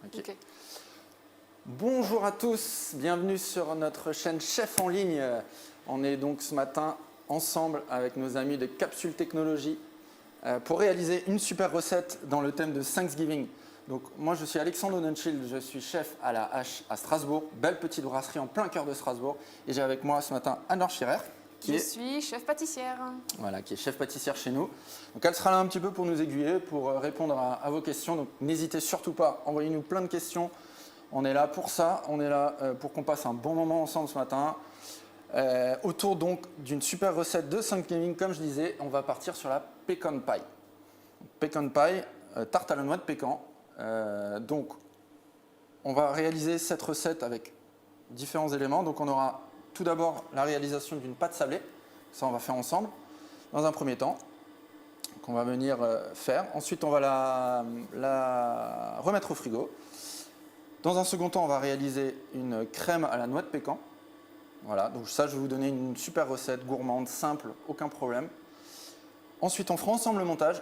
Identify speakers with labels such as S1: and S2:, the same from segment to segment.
S1: Ok.
S2: Bonjour à tous, bienvenue sur notre chaîne Chef en ligne. On est donc ce matin ensemble avec nos amis de Capsule Technologies pour réaliser une super recette dans le thème de Thanksgiving. Donc moi je suis Alexandre Odenchild, je suis chef à la Hache à Strasbourg, belle petite brasserie en plein cœur de Strasbourg. Et j'ai avec moi ce matin Anne-Laure Schirer,
S1: Je suis chef pâtissière.
S2: Voilà, qui est chef pâtissière chez nous. Donc elle sera là un petit peu pour nous aiguiller, pour répondre à vos questions. Donc n'hésitez surtout pas, envoyez-nous plein de questions. On est là pour ça, on est là pour qu'on passe un bon moment ensemble ce matin. Autour donc d'une super recette de Thanksgiving, comme je disais, on va partir sur la pecan pie. Pecan pie, tarte à la noix de pécan. Donc on va réaliser cette recette avec différents éléments. Donc on aura tout d'abord la réalisation d'une pâte sablée. Ça on va faire ensemble dans un premier temps, qu'on va venir faire. Ensuite on va la remettre au frigo. Dans un second temps, on va réaliser une crème à la noix de pécan. Voilà, donc ça, je vais vous donner une super recette gourmande, simple, aucun problème. Ensuite, on fera ensemble le montage.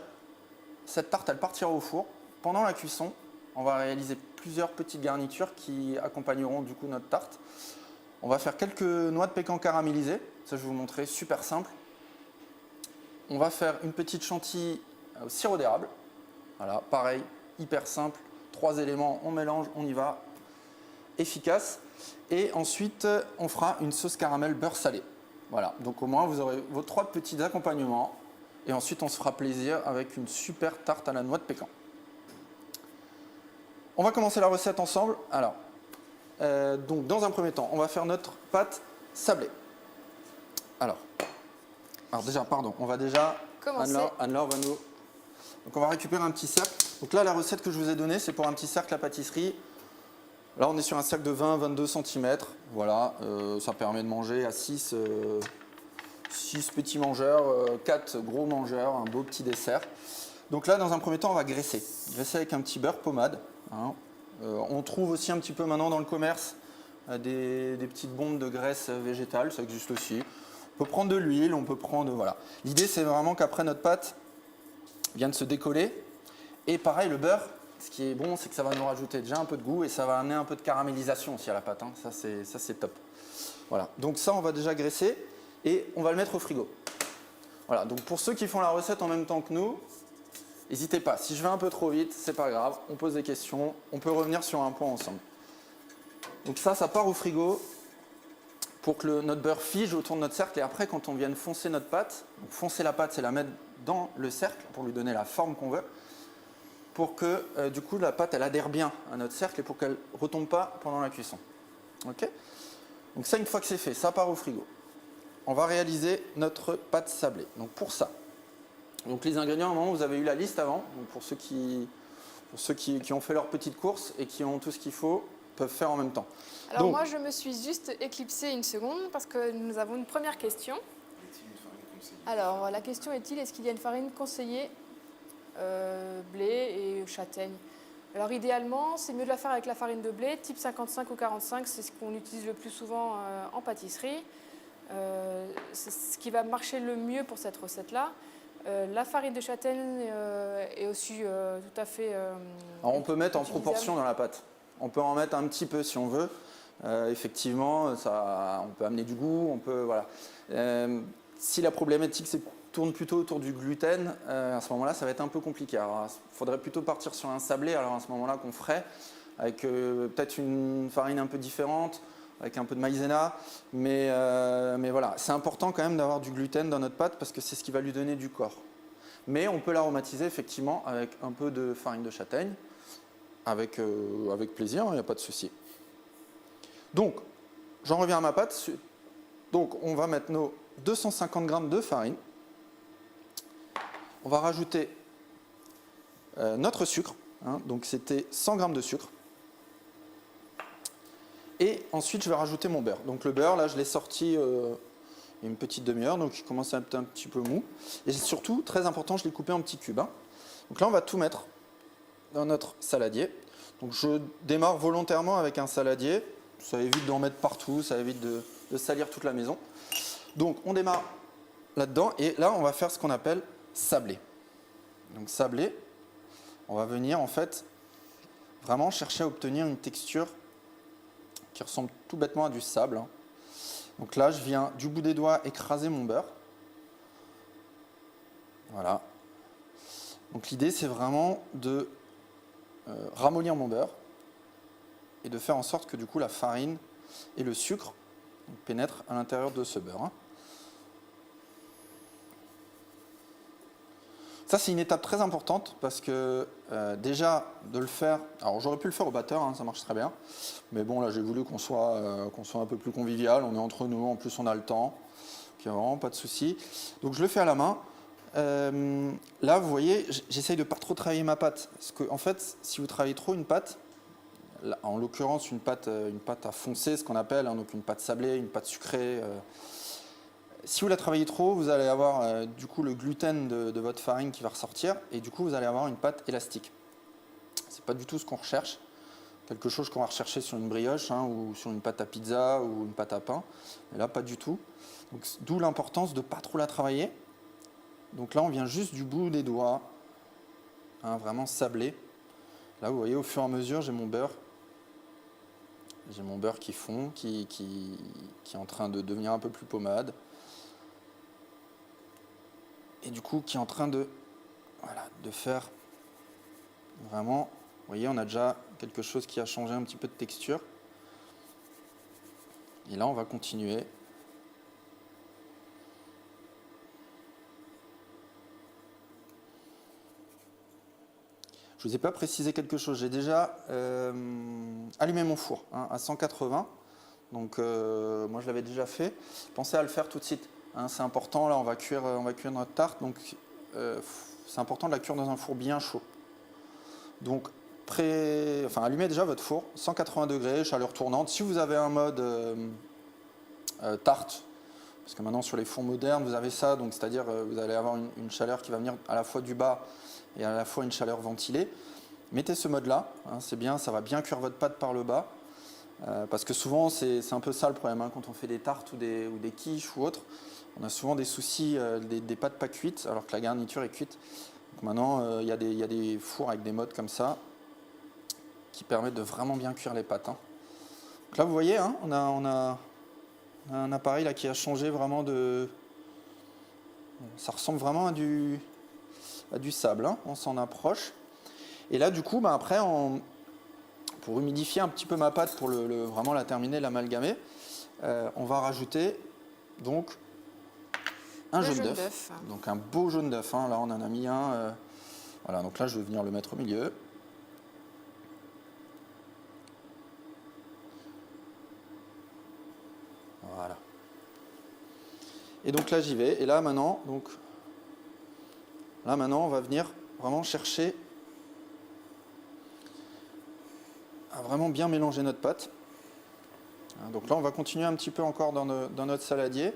S2: Cette tarte, elle partira au four. Pendant la cuisson, on va réaliser plusieurs petites garnitures qui accompagneront du coup notre tarte. On va faire quelques noix de pécan caramélisées. Ça, je vais vous montrer, super simple. On va faire une petite chantilly au sirop d'érable. Voilà, pareil, hyper simple. 3 éléments, on mélange, on y va, efficace. Et ensuite, on fera une sauce caramel beurre salé. Voilà, donc au moins vous aurez vos 3 petits accompagnements. Et ensuite, on se fera plaisir avec une super tarte à la noix de pécan. On va commencer la recette ensemble. Alors, donc dans un premier temps, on va faire notre pâte sablée. Alors déjà, pardon, on va déjà, Anne-Laure va nous... Donc on va récupérer un petit cercle. Donc là, la recette que je vous ai donnée, c'est pour un petit cercle à pâtisserie. Là, on est sur un cercle de 20-22 cm. Voilà, ça permet de manger à 6 petits mangeurs, 4 gros mangeurs, un beau petit dessert. Donc là, dans un premier temps, on va graisser. Graisser avec un petit beurre pommade. Hein. On trouve aussi un petit peu maintenant dans le commerce des petites bombes de graisse végétale, ça existe aussi. On peut prendre de l'huile, on peut prendre... Voilà. L'idée, c'est vraiment qu'après notre pâte vient de se décoller. Et pareil, le beurre, ce qui est bon, c'est que ça va nous rajouter déjà un peu de goût et ça va amener un peu de caramélisation aussi à la pâte. Hein. Ça, c'est top. Voilà. Donc ça, on va déjà graisser et on va le mettre au frigo. Voilà. Donc pour ceux qui font la recette en même temps que nous, n'hésitez pas. Si je vais un peu trop vite, c'est pas grave. On pose des questions. On peut revenir sur un point ensemble. Donc ça part au frigo pour que notre beurre fige autour de notre cercle. Et après, quand on vienne foncer notre pâte, donc foncer la pâte, c'est la mettre dans le cercle pour lui donner la forme qu'on veut, pour que du coup la pâte elle adhère bien à notre cercle et pour qu'elle ne retombe pas pendant la cuisson. Ok ? Donc ça, une fois que c'est fait, ça part au frigo. On va réaliser notre pâte sablée. Donc pour ça, donc les ingrédients, à un moment vous avez eu la liste avant. Donc pour ceux qui ont fait leur petite course et qui ont tout ce qu'il faut, peuvent faire en même temps.
S1: Alors
S2: donc,
S1: moi, je me suis juste éclipsée une seconde parce que nous avons une première question. Alors la question est-ce qu'il y a une farine conseillée blé et châtaigne? Alors idéalement, c'est mieux de la faire avec la farine de blé, type 55 ou 45, c'est ce qu'on utilise le plus souvent en pâtisserie. C'est ce qui va marcher le mieux pour cette recette-là. La farine de châtaigne est aussi tout à fait
S2: alors on peut mettre en proportion dans la pâte. On peut en mettre un petit peu si on veut. Effectivement, on peut amener du goût, on peut... Voilà. Si la problématique tourne plutôt autour du gluten, à ce moment-là, ça va être un peu compliqué. Alors, il faudrait plutôt partir sur un sablé, alors à ce moment-là, qu'on ferait, avec peut-être une farine un peu différente, avec un peu de maïzena. Mais voilà, c'est important quand même d'avoir du gluten dans notre pâte parce que c'est ce qui va lui donner du corps. Mais on peut l'aromatiser effectivement avec un peu de farine de châtaigne, avec plaisir, il n'y a pas de souci. Donc, j'en reviens à ma pâte. Donc, on va mettre nos 250 g de farine. On va rajouter notre sucre. Hein, donc, c'était 100 g de sucre. Et ensuite, je vais rajouter mon beurre. Donc, le beurre, là, je l'ai sorti il y a une petite demi-heure. Donc, il commence à être un petit peu mou. Et surtout, très important, je l'ai coupé en petits cubes. Hein. Donc là, on va tout mettre dans notre saladier. Donc, je démarre volontairement avec un saladier. Ça évite d'en mettre partout, ça évite de salir toute la maison. Donc on démarre là-dedans et là on va faire ce qu'on appelle sabler. Donc sabler, on va venir en fait vraiment chercher à obtenir une texture qui ressemble tout bêtement à du sable. Hein. Donc là, je viens du bout des doigts écraser mon beurre. Voilà. Donc l'idée, c'est vraiment de ramollir mon beurre et de faire en sorte que du coup la farine et le sucre pénètrent à l'intérieur de ce beurre. Hein. Ça, c'est une étape très importante parce que déjà de le faire, alors j'aurais pu le faire au batteur, hein, ça marche très bien, mais bon là j'ai voulu qu'on soit un peu plus convivial, on est entre nous, en plus on a le temps, donc il n'y a vraiment pas de souci. Donc je le fais à la main. Là vous voyez, j'essaye de ne pas trop travailler ma pâte, parce que en fait si vous travaillez trop une pâte, là, en l'occurrence une pâte à foncer, ce qu'on appelle, hein, donc une pâte sablée, une pâte sucrée, si vous la travaillez trop, vous allez avoir du coup le gluten de votre farine qui va ressortir et du coup vous allez avoir une pâte élastique. C'est pas du tout ce qu'on recherche. Quelque chose qu'on va rechercher sur une brioche hein, ou sur une pâte à pizza ou une pâte à pain. Mais là, pas du tout. D'où l'importance de ne pas trop la travailler. Donc là, on vient juste du bout des doigts, hein, vraiment sabler. Là, vous voyez, au fur et à mesure, j'ai mon beurre. J'ai mon beurre qui fond, qui est en train de devenir un peu plus pommade. Et du coup qui est en train de faire vraiment, vous voyez, on a déjà quelque chose qui a changé un petit peu de texture. Et là, on va continuer. Je ne vous ai pas précisé quelque chose. J'ai déjà allumé mon four hein, à 180. Donc moi, je l'avais déjà fait. Pensez à le faire tout de suite. Hein, c'est important, là on va cuire notre tarte, donc c'est important de la cuire dans un four bien chaud. Donc allumez déjà votre four, 180 degrés, chaleur tournante. Si vous avez un mode tarte, parce que maintenant sur les fours modernes vous avez ça, donc c'est-à-dire vous allez avoir une chaleur qui va venir à la fois du bas et à la fois une chaleur ventilée. Mettez ce mode-là, hein, c'est bien, ça va bien cuire votre pâte par le bas. Parce que souvent, c'est un peu ça le problème, hein, quand on fait des tartes ou des quiches ou autres. On a souvent des soucis, des pâtes pas cuites, alors que la garniture est cuite. Donc maintenant, il y a des fours avec des modes comme ça qui permettent de vraiment bien cuire les pâtes. Hein. Donc là, vous voyez, hein, on a un appareil là, qui a changé vraiment de... Ça ressemble vraiment à du sable, hein, on s'en approche. Et là, du coup, après, pour humidifier un petit peu ma pâte, pour vraiment la terminer, l'amalgamer, on va rajouter donc un jaune d'œuf. Donc un beau jaune d'œuf. Hein. Là, on en a mis un. Voilà, donc là, je vais venir le mettre au milieu. Voilà. Et donc là, j'y vais. Et là, maintenant, on va venir vraiment chercher à vraiment bien mélanger notre pâte. Donc là, on va continuer un petit peu encore dans notre saladier,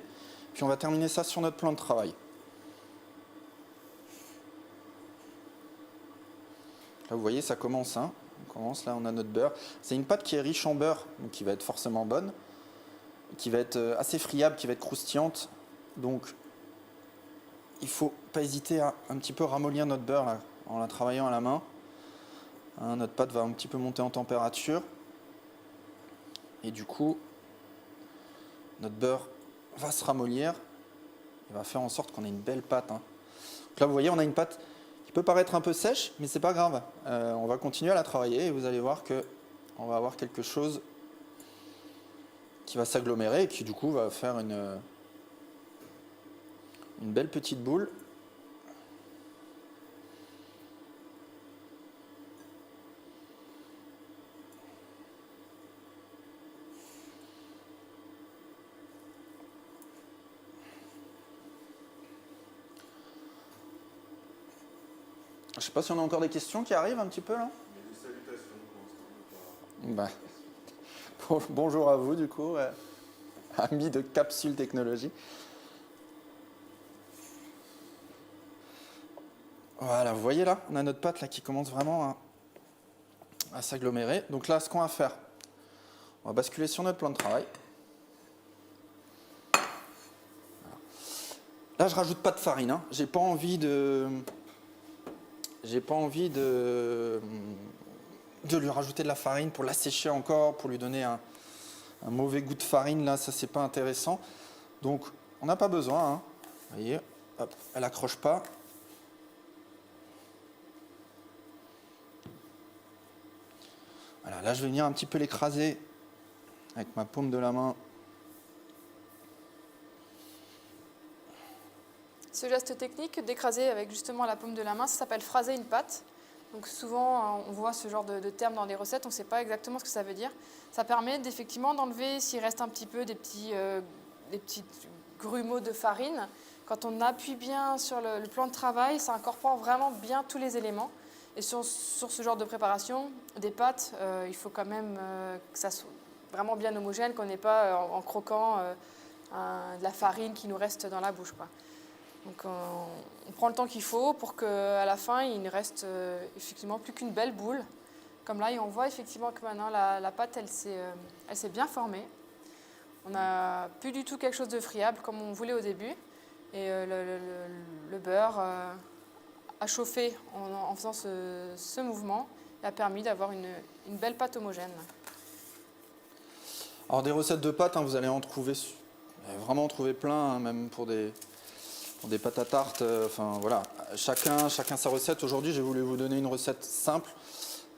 S2: puis on va terminer ça sur notre plan de travail. Là, vous voyez, ça commence. Hein. Là, on a notre beurre. C'est une pâte qui est riche en beurre, donc qui va être forcément bonne, qui va être assez friable, qui va être croustillante. Donc, il ne faut pas hésiter à un petit peu ramollir notre beurre là, en la travaillant à la main. Hein, notre pâte va un petit peu monter en température. Et du coup, notre beurre va se ramollir et va faire en sorte qu'on ait une belle pâte. Hein. Donc là, vous voyez, on a une pâte qui peut paraître un peu sèche, mais c'est pas grave. On va continuer à la travailler et vous allez voir qu'on va avoir quelque chose qui va s'agglomérer et qui du coup va faire une belle petite boule. Je ne sais pas si on a encore des questions qui arrivent un petit peu là. Bah, bonjour à vous du coup, amis de Capsule Technologie. Voilà, vous voyez là, on a notre pâte là qui commence vraiment à s'agglomérer. Donc là, ce qu'on va faire, on va basculer sur notre plan de travail. Là, je rajoute pas de farine. Hein. J'ai pas envie de de lui rajouter de la farine pour l'assécher encore, pour lui donner un mauvais goût de farine. Là, ça, c'est pas intéressant. Donc, on n'a pas besoin. Hein. Vous voyez, hop, elle accroche pas. Voilà, là, je vais venir un petit peu l'écraser avec ma paume de la main.
S1: Ce geste technique d'écraser avec justement la paume de la main, ça s'appelle phraser une pâte. Donc souvent, on voit ce genre de terme dans les recettes, on ne sait pas exactement ce que ça veut dire. Ça permet effectivement d'enlever, s'il reste un petit peu, des petits grumeaux de farine. Quand on appuie bien sur le plan de travail, ça incorpore vraiment bien tous les éléments. Et sur ce genre de préparation, des pâtes, il faut quand même que ça soit vraiment bien homogène, qu'on n'ait pas en croquant de la farine qui nous reste dans la bouche, quoi. Donc on prend le temps qu'il faut pour qu'à la fin, il ne reste effectivement plus qu'une belle boule. Comme là, et on voit effectivement que maintenant la pâte, elle s'est bien formée. On n'a plus du tout quelque chose de friable comme on voulait au début. Et le beurre a chauffé en faisant ce mouvement et a permis d'avoir une belle pâte homogène.
S2: Alors des recettes de pâtes, hein, vous allez vraiment en trouver plein, hein, même pour des pâtes à tarte. Enfin voilà, chacun sa recette. Aujourd'hui, j'ai voulu vous donner une recette simple,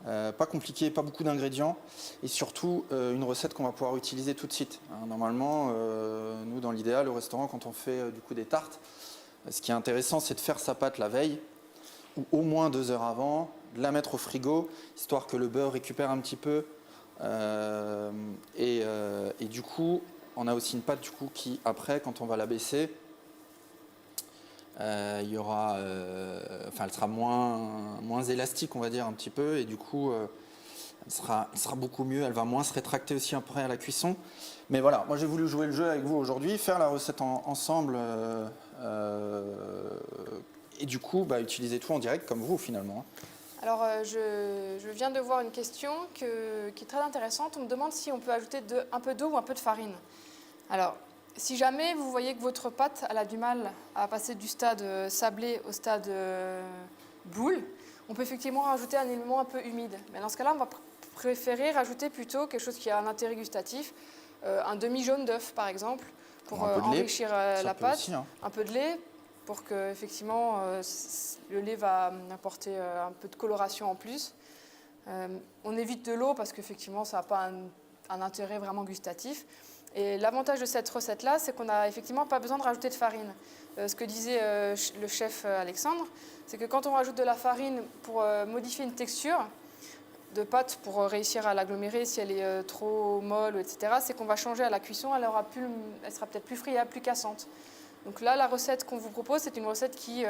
S2: pas compliquée, pas beaucoup d'ingrédients, et surtout une recette qu'on va pouvoir utiliser tout de suite. Hein, normalement, nous dans l'idéal au restaurant, quand on fait du coup des tartes, ce qui est intéressant, c'est de faire sa pâte la veille, ou au moins 2 heures avant, de la mettre au frigo, histoire que le beurre récupère un petit peu. Et du coup, on a aussi une pâte du coup qui, après, quand on va la baisser, il y aura, elle sera moins élastique, on va dire un petit peu, et du coup, elle sera beaucoup mieux. Elle va moins se rétracter aussi après à la cuisson. Mais voilà, moi j'ai voulu jouer le jeu avec vous aujourd'hui, faire la recette ensemble, et du coup, utiliser tout en direct comme vous finalement.
S1: Alors, je viens de voir une question qui est très intéressante. On me demande si on peut ajouter un peu d'eau ou un peu de farine. Alors, si jamais vous voyez que votre pâte elle a du mal à passer du stade sablé au stade boule, on peut effectivement rajouter un élément un peu humide. Mais dans ce cas-là, on va préférer rajouter plutôt quelque chose qui a un intérêt gustatif, un demi-jaune d'œuf par exemple, pour enrichir la pâte,
S2: aussi, hein.
S1: Un peu de lait, pour que effectivement le lait va apporter un peu de coloration en plus. On évite de l'eau parce qu'effectivement ça n'a pas un intérêt vraiment gustatif. Et l'avantage de cette recette-là, c'est qu'on n'a effectivement pas besoin de rajouter de farine. Ce que disait le chef Alexandre, c'est que quand on rajoute de la farine pour modifier une texture de pâte, pour réussir à l'agglomérer si elle est trop molle, etc., c'est qu'on va changer à la cuisson, elle sera peut-être plus friable, plus cassante. Donc là, la recette qu'on vous propose, c'est une recette qui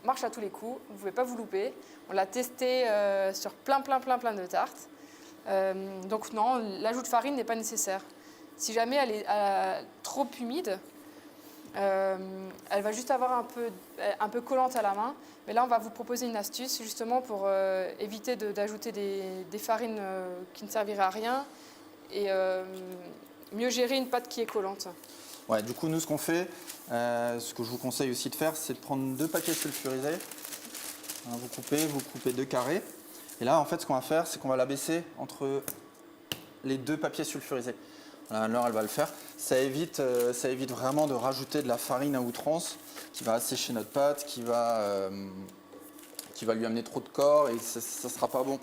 S1: marche à tous les coups. Vous ne pouvez pas vous louper. On l'a testée sur plein de tartes. Donc non, l'ajout de farine n'est pas nécessaire. Si jamais elle est trop humide, elle va juste avoir un peu collante à la main. Mais là, on va vous proposer une astuce justement pour éviter d'ajouter des farines qui ne serviraient à rien et mieux gérer une pâte qui est collante.
S2: Ouais, du coup, nous, ce qu'on fait, ce que je vous conseille aussi de faire, c'est de prendre 2 papiers sulfurisés. Hein, vous coupez 2 carrés. Et là, en fait, ce qu'on va faire, c'est qu'on va la baisser entre les 2 papiers sulfurisés. Voilà, alors, elle va le faire. Ça évite vraiment de rajouter de la farine à outrance qui va assécher notre pâte, qui va lui amener trop de corps et ça ne sera pas bon.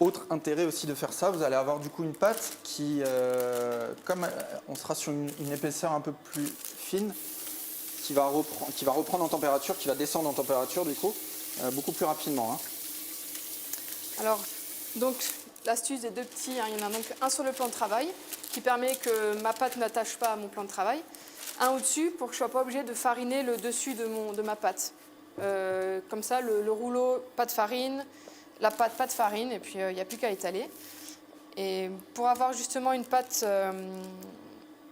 S2: Autre intérêt aussi de faire ça, vous allez avoir du coup une pâte qui, comme on sera sur une épaisseur un peu plus fine, qui va reprendre en température, qui va descendre en température du coup, beaucoup plus rapidement. Hein.
S1: Alors, donc l'astuce des 2 petits, hein, il y en a donc un sur le plan de travail qui permet que ma pâte n'attache pas à mon plan de travail, un au-dessus pour que je ne sois pas obligée de fariner le dessus de ma pâte. Comme ça, le rouleau, pas de farine, la pâte, pas de farine, et puis il n'y a plus qu'à étaler. Et pour avoir justement une pâte,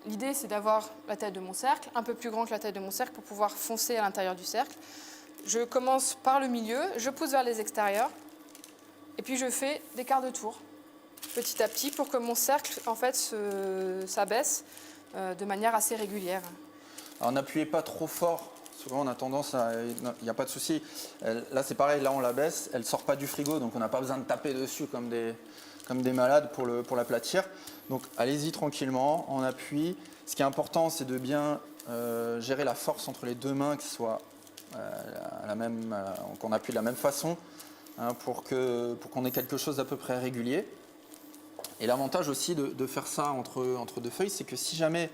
S1: l'idée c'est d'avoir la taille de mon cercle, un peu plus grand que la taille de mon cercle pour pouvoir foncer à l'intérieur du cercle. Je commence par le milieu, je pousse vers les extérieurs, et puis je fais des quarts de tour, petit à petit, pour que mon cercle en fait s'abaisse de manière assez régulière.
S2: Alors n'appuyez pas trop fort souvent on a tendance à... Il n'y a pas de souci. Là c'est pareil, là on la baisse, elle ne sort pas du frigo, donc on n'a pas besoin de taper dessus comme des malades pour l'aplatir. Donc allez-y tranquillement, en appui. Ce qui est important, c'est de bien gérer la force entre les deux mains, que ce soit qu'on appuie de la même façon, hein, pour qu'on ait quelque chose d'à peu près régulier. Et l'avantage aussi de faire ça entre deux feuilles, c'est que si jamais,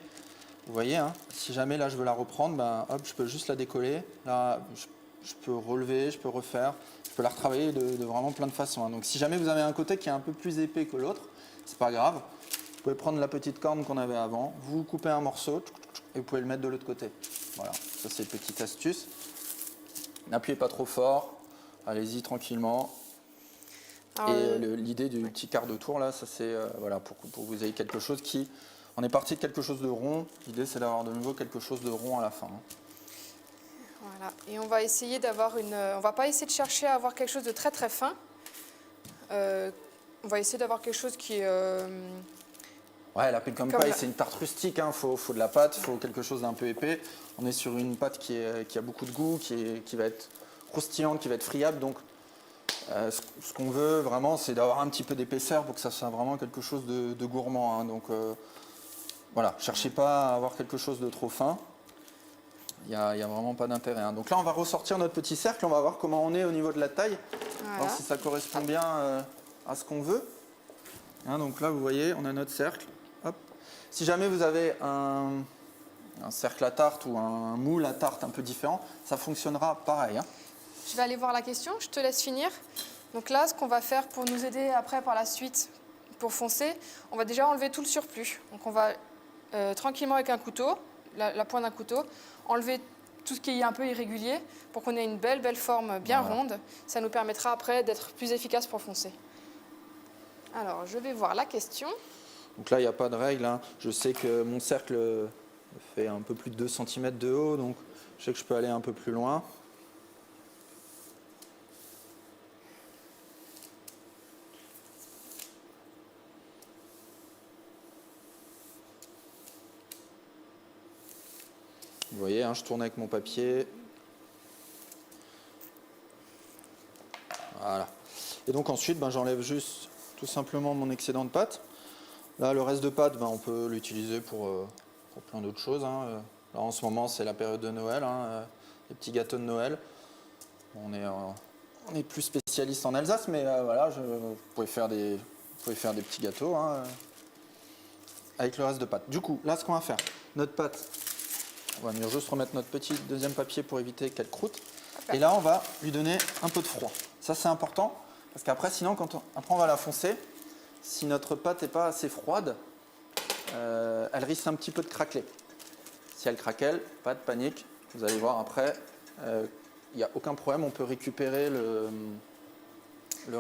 S2: vous voyez, hein, si jamais là je veux la reprendre, ben, hop, je peux juste la décoller. Là, je peux relever, je peux refaire, je peux la retravailler de vraiment plein de façons, hein. Donc si jamais vous avez un côté qui est un peu plus épais que l'autre, c'est pas grave. Vous pouvez prendre la petite corne qu'on avait avant, vous coupez un morceau et vous pouvez le mettre de l'autre côté. Voilà, ça c'est une petite astuce. N'appuyez pas trop fort, allez-y tranquillement. Et l'idée du petit quart de tour là, ça c'est voilà, pour que vous ayez quelque chose qui... On est parti de quelque chose de rond, l'idée c'est d'avoir de nouveau quelque chose de rond à la fin, hein.
S1: Voilà, et on va essayer d'avoir on va pas essayer de chercher à avoir quelque chose de très très fin. On va essayer d'avoir quelque chose qui est...
S2: Ouais, la pecan pie, c'est une tarte rustique, hein. Faut de la pâte, il faut quelque chose d'un peu épais. On est sur une pâte qui a beaucoup de goût, qui va être croustillante, qui va être friable. Donc, ce qu'on veut vraiment, c'est d'avoir un petit peu d'épaisseur pour que ça soit vraiment quelque chose de gourmand, hein. Donc, voilà, cherchez pas à avoir quelque chose de trop fin. Il n'y a vraiment pas d'intérêt, hein. Donc là, on va ressortir notre petit cercle, on va voir comment on est au niveau de la taille, voilà. Voir si ça correspond bien à ce qu'on veut. Hein, donc là, vous voyez, on a notre cercle. Hop. Si jamais vous avez un cercle à tarte ou un moule à tarte un peu différent, ça fonctionnera pareil, hein.
S1: Je vais aller voir la question, je te laisse finir. Donc là, ce qu'on va faire pour nous aider après par la suite, pour foncer, on va déjà enlever tout le surplus. Donc on va tranquillement avec un couteau, la pointe d'un couteau, enlever tout ce qui est un peu irrégulier pour qu'on ait une belle forme bien ronde. Ça nous permettra après d'être plus efficace pour foncer. Alors, je vais voir la question.
S2: Donc là, il n'y a pas de règle, hein. Je sais que mon cercle fait un peu plus de 2 cm de haut, donc je sais que je peux aller un peu plus loin. Vous voyez, hein, je tourne avec mon papier. Voilà. Et donc ensuite, j'enlève juste tout simplement mon excédent de pâte. Là, le reste de pâte, on peut l'utiliser pour plein d'autres choses, hein. Là, en ce moment, c'est la période de Noël, hein, les petits gâteaux de Noël. On est plus spécialiste en Alsace, mais voilà, vous pouvez faire des petits gâteaux, hein, avec le reste de pâte. Du coup, là, ce qu'on va faire, notre pâte, on va venir juste remettre notre petit deuxième papier pour éviter qu'elle croûte. Okay. Et là, on va lui donner un peu de froid. Ça, c'est important, parce qu'après, sinon, après, on va la foncer. Si notre pâte n'est pas assez froide, elle risque un petit peu de craquer. Si elle craquelle, pas de panique. Vous allez voir après, il n'y a aucun problème. On peut récupérer le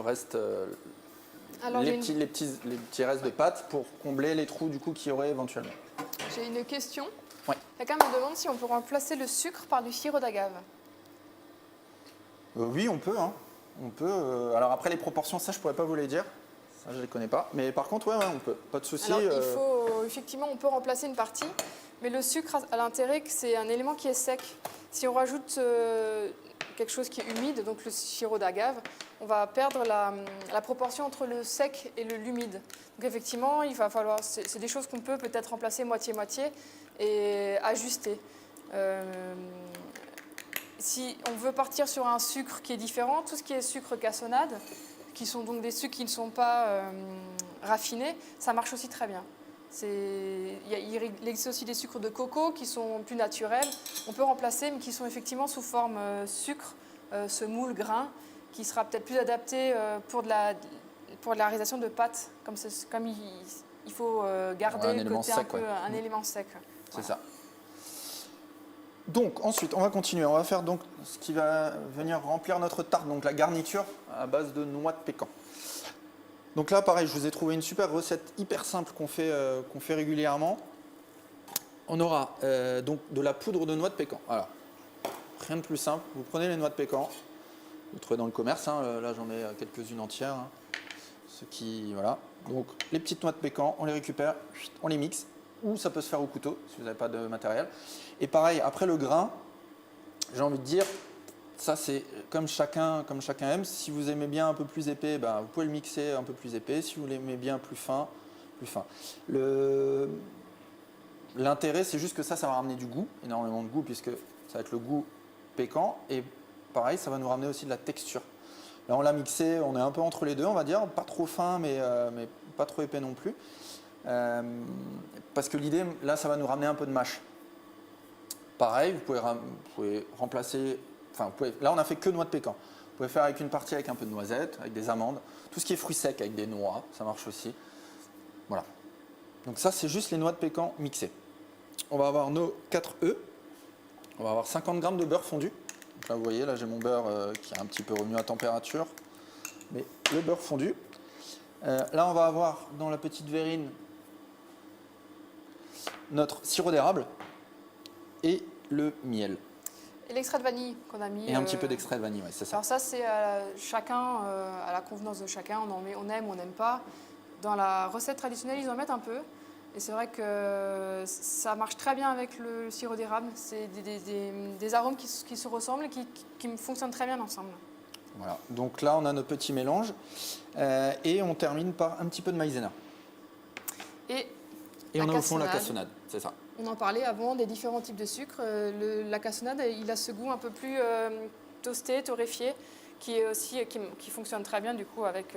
S2: reste, les petits restes de pâte pour combler les trous du coup qu'il y aurait éventuellement.
S1: J'ai une question.
S2: Ouais.
S1: Quelqu'un me demande si on peut remplacer le sucre par du sirop d'agave.
S2: Oui, on peut, hein. On peut. Alors après, les proportions, ça, je pourrais pas vous les dire. Ça, je ne les connais pas. Mais par contre, ouais, on peut. Pas de souci.
S1: Alors, effectivement, on peut remplacer une partie. Mais le sucre a l'intérêt que c'est un élément qui est sec. Si on rajoute quelque chose qui est humide, donc le sirop d'agave, on va perdre la proportion entre le sec et l'humide. Donc effectivement, il va falloir. C'est des choses qu'on peut peut-être remplacer moitié-moitié et ajuster. Si on veut partir sur un sucre qui est différent, tout ce qui est sucre cassonade, qui sont donc des sucres qui ne sont pas raffinés, ça marche aussi très bien. Il existe aussi des sucres de coco qui sont plus naturels. On peut remplacer, mais qui sont effectivement sous forme sucre, ce moule grain, qui sera peut-être plus adapté pour de la réalisation de pâtes, comme il faut garder
S2: un élément sec,
S1: un élément sec.
S2: C'est ça. Donc ensuite, on va continuer. On va faire donc ce qui va venir remplir notre tarte, donc la garniture à base de noix de pécan. Donc là, pareil, je vous ai trouvé une super recette hyper simple qu'on fait régulièrement. On aura donc de la poudre de noix de pécan. Alors, rien de plus simple. Vous prenez les noix de pécan. Vous trouvez dans le commerce. Hein, là, j'en ai quelques-unes entières. Hein. Voilà. Donc, les petites noix de pécan, on les récupère, on les mixe. Ou ça peut se faire au couteau, si vous n'avez pas de matériel. Et pareil, après le grain, j'ai envie de dire, ça c'est comme chacun aime. Si vous aimez bien un peu plus épais, ben, vous pouvez le mixer un peu plus épais. Si vous l'aimez bien plus fin, plus fin. L'intérêt, c'est juste que ça va ramener du goût, énormément de goût, puisque ça va être le goût pécan. Et pareil, ça va nous ramener aussi de la texture. Là, on l'a mixé, on est un peu entre les deux, on va dire. Pas trop fin, mais pas trop épais non plus. Parce que l'idée, là, ça va nous ramener un peu de mâche. Pareil, vous pouvez remplacer... là, on n'a fait que noix de pécan. Vous pouvez faire avec une partie avec un peu de noisettes, avec des amandes. Tout ce qui est fruits secs avec des noix, ça marche aussi. Voilà. Donc ça, c'est juste les noix de pécan mixées. On va avoir nos 4 œufs. On va avoir 50 g de beurre fondu. Donc là, vous voyez, là, j'ai mon beurre qui est un petit peu revenu à température. Mais le beurre fondu. Là, on va avoir dans la petite verrine notre sirop d'érable et le miel.
S1: Et l'extrait de vanille qu'on a mis.
S2: Et un petit peu d'extrait de vanille, ouais, c'est ça.
S1: Alors ça, c'est chacun, à la convenance de chacun. On aime, on n'aime pas. Dans la recette traditionnelle, ils en mettent un peu. Et c'est vrai que ça marche très bien avec le sirop d'érable. C'est des arômes qui se ressemblent et qui fonctionnent très bien ensemble.
S2: Voilà. Donc là, on a notre petit mélange. Et on termine par un petit peu de maïzena. Et on a au fond la cassonade, c'est ça.
S1: On en parlait avant des différents types de sucre. La cassonade, il a ce goût un peu plus toasté, torréfié, qui fonctionne très bien du coup avec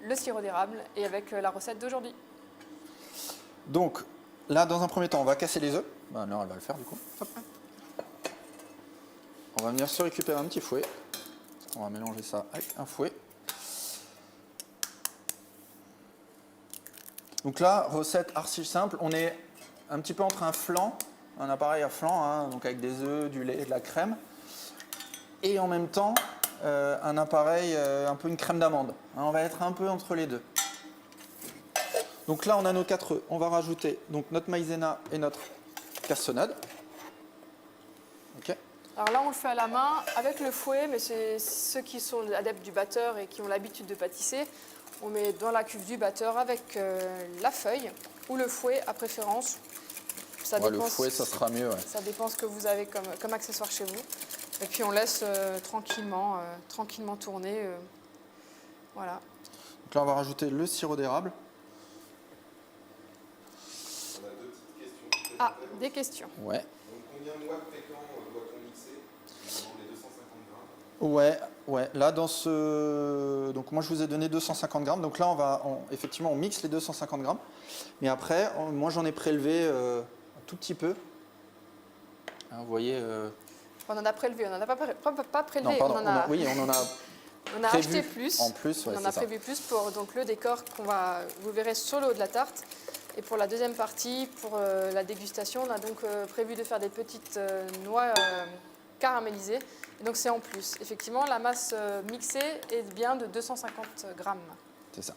S1: le sirop d'érable et avec la recette d'aujourd'hui.
S2: Donc là, dans un premier temps, on va casser les œufs. Ben, alors, elle va le faire du coup. Hop. On va venir se récupérer un petit fouet. On va mélanger ça avec un fouet. Donc là, recette archi simple. On est un petit peu entre un appareil à flan, hein, donc avec des œufs, du lait et de la crème, et en même temps un appareil, un peu une crème d'amande. Hein, on va être un peu entre les deux. Donc là, on a nos 4 œufs. On va rajouter donc notre maïzena et notre cassonade. Okay.
S1: Alors là, on le fait à la main avec le fouet, mais c'est ceux qui sont adeptes du batteur et qui ont l'habitude de pâtisser. On met dans la cuve du batteur avec la feuille ou le fouet à préférence. Ça dépend,
S2: le fouet, ça sera mieux. Ouais.
S1: Ça dépend ce que vous avez comme accessoire chez vous. Et puis on laisse tranquillement tourner. Voilà.
S2: Donc là, on va rajouter le sirop d'érable.
S3: On a 2 petites questions.
S1: Ah, des questions.
S2: Ouais.
S3: Donc combien de noix de pécan doit-on mixer dans les 250 g?
S2: Ouais. Là, dans ce... Donc moi, je vous ai donné 250 grammes. Donc là, effectivement, on mixe les 250 grammes. Mais après, moi, j'en ai prélevé un tout petit peu. Hein, vous voyez...
S1: On en a prélevé, on n'en a pas prélevé.
S2: Non, pardon,
S1: on en a acheté plus.
S2: En plus, ouais,
S1: on en a prévu plus pour donc, le décor vous verrez sur le haut de la tarte. Et pour la deuxième partie, pour la dégustation, on a donc prévu de faire des petites noix caramélisées. Et donc c'est en plus. Effectivement, la masse mixée est bien de 250 grammes.
S2: C'est ça.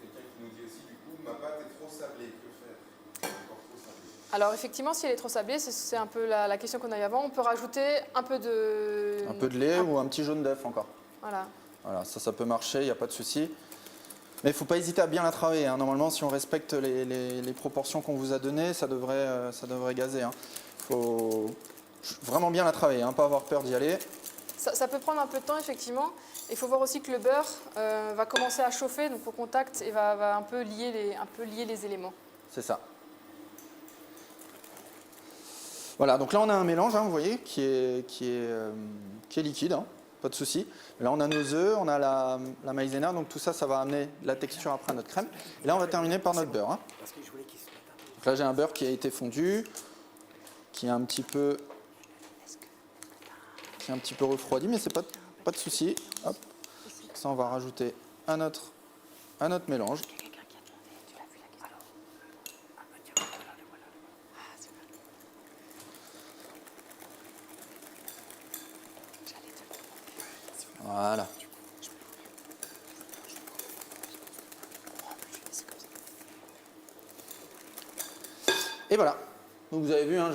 S3: Quelqu'un qui nous dit aussi, du coup, ma pâte est trop sablée. Que faire? Elle est encore trop sablée.
S1: Alors effectivement, si elle est trop sablée, c'est un peu la question qu'on a eu avant, on peut rajouter un peu de...
S2: Un peu de lait ou un petit jaune d'œuf encore.
S1: Voilà.
S2: Voilà, ça peut marcher, il n'y a pas de souci. Mais il ne faut pas hésiter à bien la travailler. Hein. Normalement, si on respecte les proportions qu'on vous a données, ça devrait gazer. Il faut vraiment bien la travailler, hein, pas avoir peur d'y aller.
S1: Ça peut prendre un peu de temps, effectivement. Il faut voir aussi que le beurre va commencer à chauffer, donc au contact, et va un peu lier les éléments.
S2: C'est ça. Voilà, donc là on a un mélange, hein, vous voyez, qui est liquide, hein, pas de souci. Là on a nos œufs, on a la maïzena, donc tout ça, ça va amener la texture après à notre crème. Et là on va terminer par notre beurre. Hein. Donc là j'ai un beurre qui a été fondu, qui est un petit peu refroidi, mais c'est pas de souci. Hop. Ça on va rajouter à notre mélange. Voilà. Et voilà. Donc vous avez vu, hein,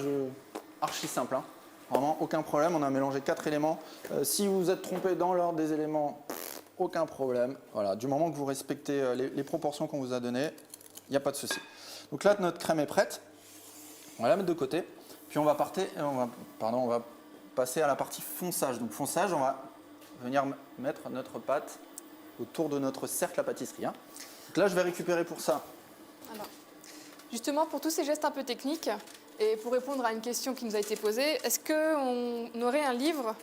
S2: archi simple. Hein. Vraiment aucun problème. On a mélangé 4 éléments. Si vous vous êtes trompé dans l'ordre des éléments, aucun problème. Voilà. Du moment que vous respectez les proportions qu'on vous a données, il n'y a pas de souci. Donc là, notre crème est prête. On va la mettre de côté. Puis on va passer à la partie fonçage. Donc fonçage, on va venir mettre notre pâte autour de notre cercle à pâtisserie. Hein. Donc là, je vais récupérer pour ça.
S1: Alors, justement, pour tous ces gestes un peu techniques, et pour répondre à une question qui nous a été posée, est-ce qu'on aurait un livre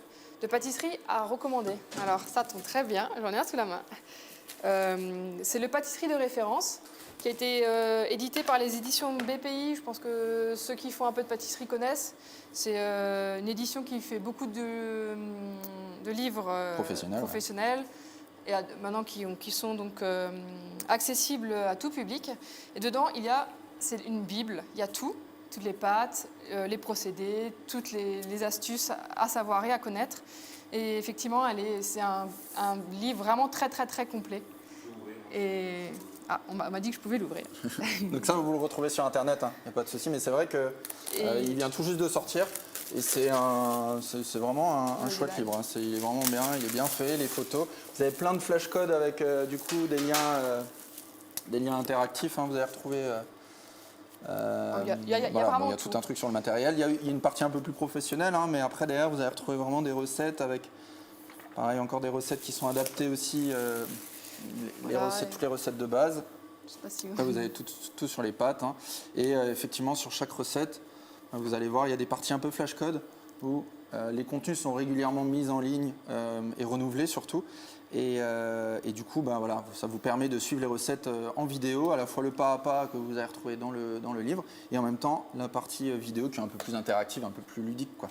S1: de pâtisserie à recommander? Alors ça tombe très bien, j'en ai un sous la main. C'est le Pâtisserie de référence, qui a été édité par les éditions BPI. Je pense que ceux qui font un peu de pâtisserie connaissent. C'est une édition qui fait beaucoup de livres professionnels. Et maintenant qui sont donc accessibles à tout public. Et dedans, c'est une bible, il y a tout, toutes les pâtes, les procédés, toutes les astuces à savoir et à connaître. Et effectivement, c'est un livre vraiment très très très complet. Et on m'a dit que je pouvais l'ouvrir.
S2: Donc ça, vous le retrouvez sur Internet, il n'y a pas de souci, mais c'est vrai qu'il vient tout juste de sortir. Et c'est vraiment un chouette livre. Hein. Il est vraiment bien, il est bien fait, les photos. Vous avez plein de flashcodes avec du coup des liens interactifs. Hein. Vous allez retrouver.
S1: Il y a
S2: tout un truc sur le matériel. Il y a une partie un peu plus professionnelle, hein, mais après derrière vous allez retrouver vraiment des recettes avec, pareil, encore des recettes qui sont adaptées aussi, toutes les recettes de base.
S1: Je sais pas si
S2: Après, vous avez tout sur les pâtes, hein. Et effectivement sur chaque recette, vous allez voir, il y a des parties un peu flashcode où les contenus sont régulièrement mis en ligne et renouvelés surtout. Et du coup, voilà, ça vous permet de suivre les recettes en vidéo, à la fois le pas à pas que vous allez retrouver dans le livre, et en même temps la partie vidéo qui est un peu plus interactive, un peu plus ludique, quoi.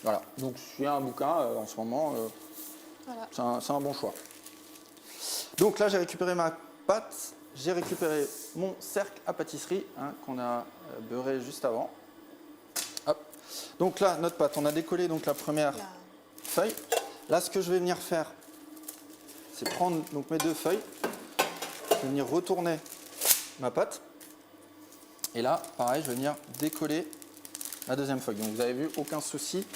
S2: Voilà, donc il y a un bouquin en ce moment, voilà. C'est un bon choix. Donc là, j'ai récupéré ma pâte, j'ai récupéré mon cercle à pâtisserie, hein, qu'on a beurré juste avant. Hop. Donc là, notre pâte, on a décollé donc la première feuille. Là, ce que je vais venir faire, c'est prendre donc mes deux feuilles, je vais venir retourner ma pâte, et là, pareil, je vais venir décoller la deuxième feuille. Donc vous avez vu, aucun souci,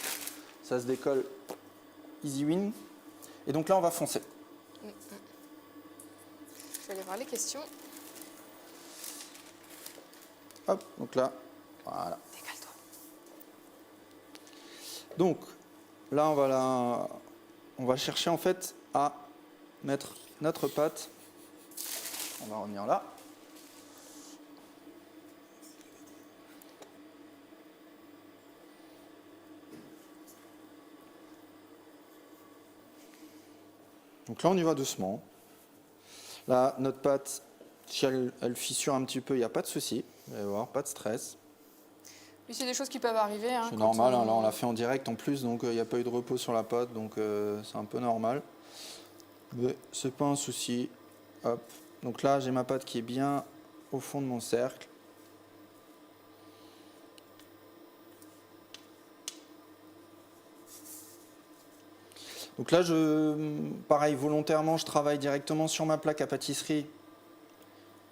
S2: ça se décolle easy win. Et donc là, on va foncer.
S1: Je vais aller voir les questions.
S2: Hop, donc là, voilà.
S1: Décale-toi.
S2: Donc là, on va chercher en fait à mettre notre pâte. On va revenir là. Donc là, on y va doucement. Là, notre pâte, si elle fissure un petit peu, il n'y a pas de souci. Vous allez voir, pas de stress.
S1: Oui, c'est des choses qui peuvent arriver. Hein,
S2: c'est normal, hein, là on l'a fait en direct en plus, donc il n'y a pas eu de repos sur la pâte, donc c'est un peu normal. Mais c'est pas un souci. Hop. Donc là, j'ai ma pâte qui est bien au fond de mon cercle. Donc là, pareil, volontairement, je travaille directement sur ma plaque à pâtisserie,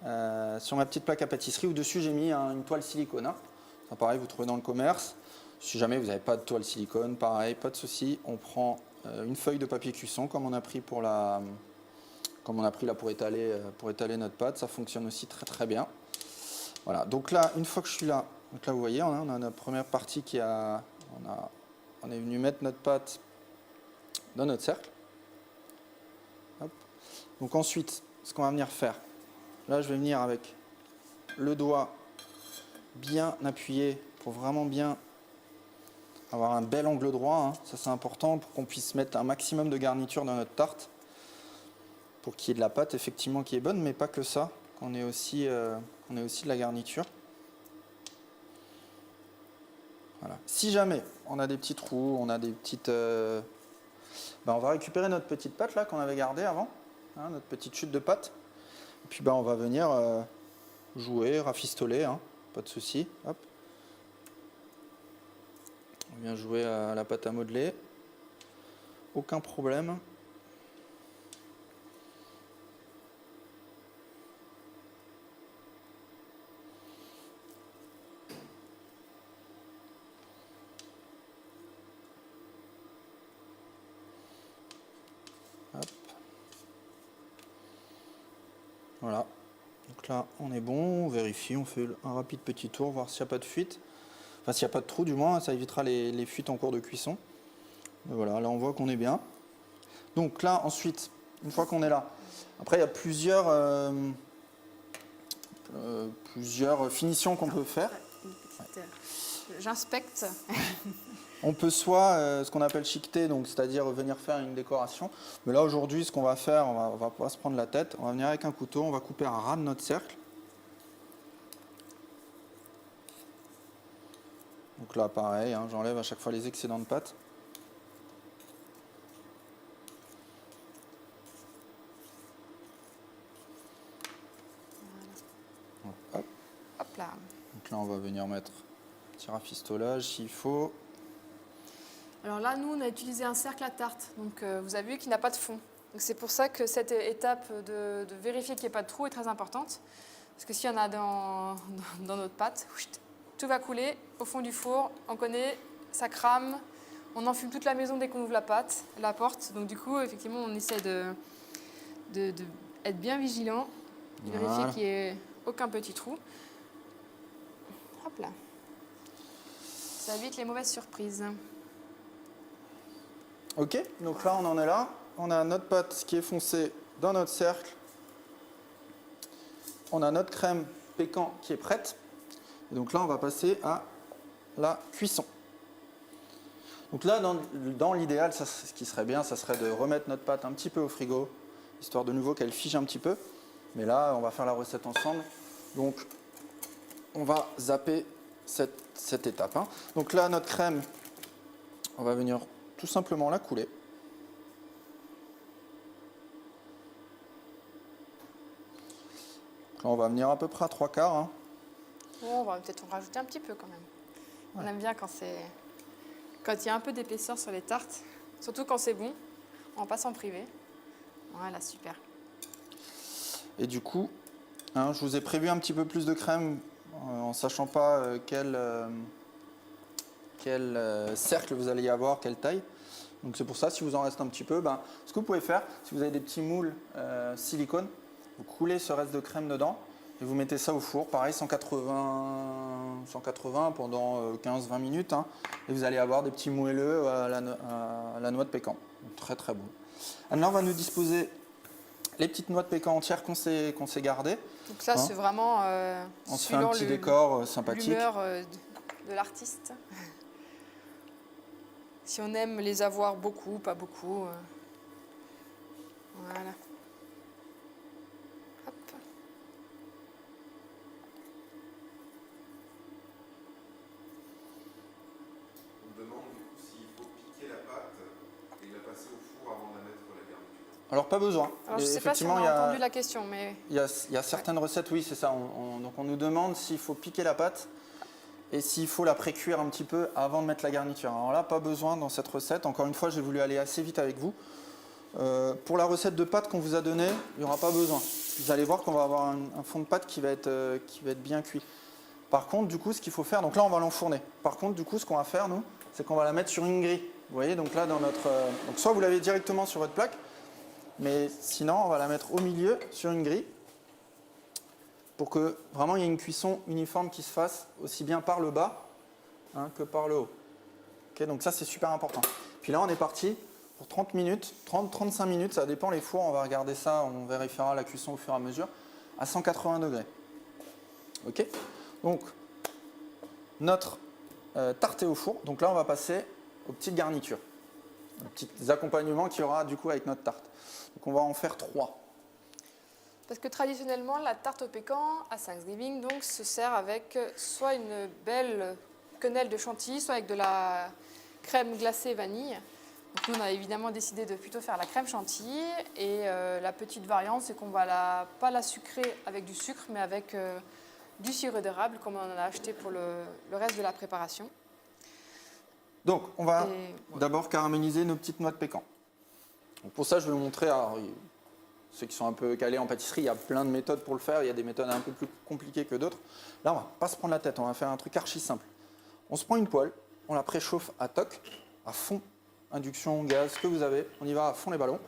S2: sur ma petite plaque à pâtisserie, où dessus j'ai mis une toile silicone. Hein. Ça, pareil, vous trouvez dans le commerce. Si jamais vous n'avez pas de toile silicone, pareil, pas de souci. On prend une feuille de papier cuisson, comme on a pris là pour étaler notre pâte. Ça fonctionne aussi très très bien. Voilà. Donc là, une fois que je suis là, donc là vous voyez, on a notre première partie on est venu mettre notre pâte dans notre cercle. Hop. Donc ensuite, ce qu'on va venir faire, là je vais venir avec le doigt bien appuyé pour vraiment bien avoir un bel angle droit. Hein. Ça c'est important pour qu'on puisse mettre un maximum de garniture dans notre tarte, pour qu'il y ait de la pâte effectivement qui est bonne, mais pas que ça, qu'on ait aussi de la garniture. Voilà. Si jamais on a des petits trous, on a des petites... on va récupérer notre petite pâte là qu'on avait gardée avant, hein, notre petite chute de pâte. Et puis on va venir jouer, rafistoler, hein, pas de souci. Hop. On vient jouer à la pâte à modeler. Aucun problème. Voilà, donc là on est bon, on vérifie, on fait un rapide petit tour, voir s'il n'y a pas de fuite, enfin s'il n'y a pas de trou du moins, ça évitera les fuites en cours de cuisson. Et voilà, là on voit qu'on est bien. Donc là, ensuite, une fois qu'on est là, après il y a plusieurs finitions qu'on peut faire.
S1: J'inspecte.
S2: On peut soit ce qu'on appelle chiqueter, donc c'est-à-dire venir faire une décoration. Mais là aujourd'hui, ce qu'on va faire, on va pas se prendre la tête. On va venir avec un couteau, on va couper un ras de notre cercle. Donc là, pareil, hein, j'enlève à chaque fois les excédents de pâte.
S1: Hop. Hop là.
S2: Donc là, on va venir mettre un petit rafistolage s'il faut.
S1: Alors là, nous, on a utilisé un cercle à tarte. Donc vous avez vu qu'il n'a pas de fond. Donc c'est pour ça que cette étape de vérifier qu'il n'y ait pas de trou est très importante. Parce que s'il y en a dans notre pâte, tout va couler au fond du four. On connaît, ça crame. On enfume toute la maison dès qu'on ouvre la porte. Donc du coup, effectivement, on essaie d'être bien vigilant, de vérifier qu'il n'y ait aucun petit trou. Hop là. Ça évite les mauvaises surprises.
S2: Ok, donc là on en est là. On a notre pâte qui est foncée dans notre cercle. On a notre crème pécan qui est prête. Et donc là on va passer à la cuisson. Donc là dans l'idéal, ce qui serait bien, ça serait de remettre notre pâte un petit peu au frigo, histoire de nouveau qu'elle fige un petit peu. Mais là on va faire la recette ensemble. Donc on va zapper cette étape. Hein. Donc là notre crème, on va venir tout simplement la couler. Là, on va venir à peu près à 3/4. Hein.
S1: Bon, on va peut-être en rajouter un petit peu quand même. Ouais. On aime bien quand il y a un peu d'épaisseur sur les tartes, surtout quand c'est bon. On va pas s'en priver. Voilà, super.
S2: Et du coup, hein, je vous ai prévu un petit peu plus de crème en sachant pas quel cercle vous allez y avoir, quelle taille. Donc c'est pour ça, si vous en reste un petit peu, ce que vous pouvez faire, si vous avez des petits moules silicone, vous coulez ce reste de crème dedans et vous mettez ça au four, pareil 180 pendant 15-20 minutes, hein, et vous allez avoir des petits moelleux à la noix de pécan. Donc, très très bon. Anne-Laure va nous disposer les petites noix de pécan entières qu'on s'est gardées.
S1: Donc ça, c'est vraiment
S2: on se fait un petit décor sympathique.
S1: L'humeur de l'artiste. Si on aime les avoir beaucoup, pas beaucoup. Voilà. Hop.
S3: On me demande du coup s'il faut piquer la pâte et la passer au four avant de la mettre la garniture.
S2: Alors pas besoin.
S1: Alors, je ne sais pas si on a entendu la question, mais...
S2: Il y a certaines recettes, oui, c'est ça. Donc on nous demande s'il faut piquer la pâte et s'il faut la pré-cuire un petit peu avant de mettre la garniture. Alors là, pas besoin dans cette recette. Encore une fois, j'ai voulu aller assez vite avec vous. Pour la recette de pâte qu'on vous a donnée, il n'y aura pas besoin. Vous allez voir qu'on va avoir un fond de pâte qui va être bien cuit. Par contre, du coup, ce qu'il faut faire, donc là, on va l'enfourner. Par contre, du coup, ce qu'on va faire, nous, c'est qu'on va la mettre sur une grille. Vous voyez, donc là, donc soit vous l'avez directement sur votre plaque, mais sinon, on va la mettre au milieu sur une grille pour que vraiment il y ait une cuisson uniforme qui se fasse aussi bien par le bas que par le haut. Okay, donc ça, c'est super important. Puis là, on est parti pour 30 minutes, 30-35 minutes, ça dépend les fours, on va regarder ça, on vérifiera la cuisson au fur et à mesure, à 180 degrés. Ok. Donc, notre tarte est au four. Donc là, on va passer aux petites garnitures, aux petits accompagnements qu'il y aura du coup avec notre tarte. Donc on va en faire 3.
S1: Parce que traditionnellement, la tarte au pécan à Thanksgiving donc, se sert avec soit une belle quenelle de chantilly, soit avec de la crème glacée vanille. Donc nous, on a évidemment décidé de plutôt faire la crème chantilly. Et la petite variante, c'est qu'on va pas la sucrer avec du sucre, mais avec du sirop d'érable, comme on en a acheté pour le reste de la préparation.
S2: Donc, on va d'abord caraméliser nos petites noix de pécan. Donc pour ça, je vais vous montrer, alors, ceux qui sont un peu calés en pâtisserie, il y a plein de méthodes pour le faire, il y a des méthodes un peu plus compliquées que d'autres. Là, on ne va pas se prendre la tête, on va faire un truc archi simple. On se prend une poêle, on la préchauffe à toc, à fond, induction, gaz, ce que vous avez, on y va à fond les ballons.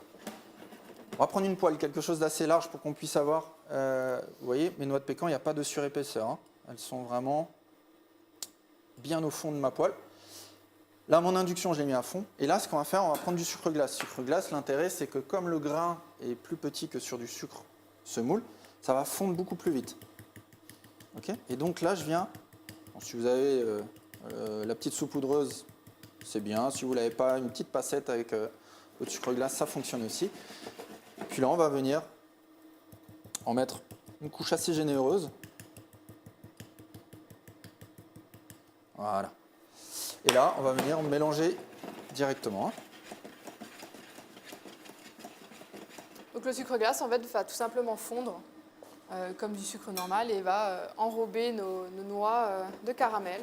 S2: On va prendre une poêle, quelque chose d'assez large pour qu'on puisse avoir, vous voyez, mes noix de pécan, il n'y a pas de surépaisseur, hein. Elles sont vraiment bien au fond de ma poêle. Là, mon induction, je l'ai mis à fond. Et là, ce qu'on va faire, on va prendre du sucre glace. Sucre glace, l'intérêt, c'est que comme le grain est plus petit que sur du sucre semoule, ça va fondre beaucoup plus vite. Okay, et donc là, je viens, bon, si vous avez la petite saupoudreuse, c'est bien. Si vous ne l'avez pas, une petite passette avec votre sucre glace, ça fonctionne aussi. Puis là, on va venir en mettre une couche assez généreuse. Voilà. Et là, on va venir mélanger directement.
S1: Donc le sucre glace, en fait, va tout simplement fondre comme du sucre normal et va enrober nos noix de caramel.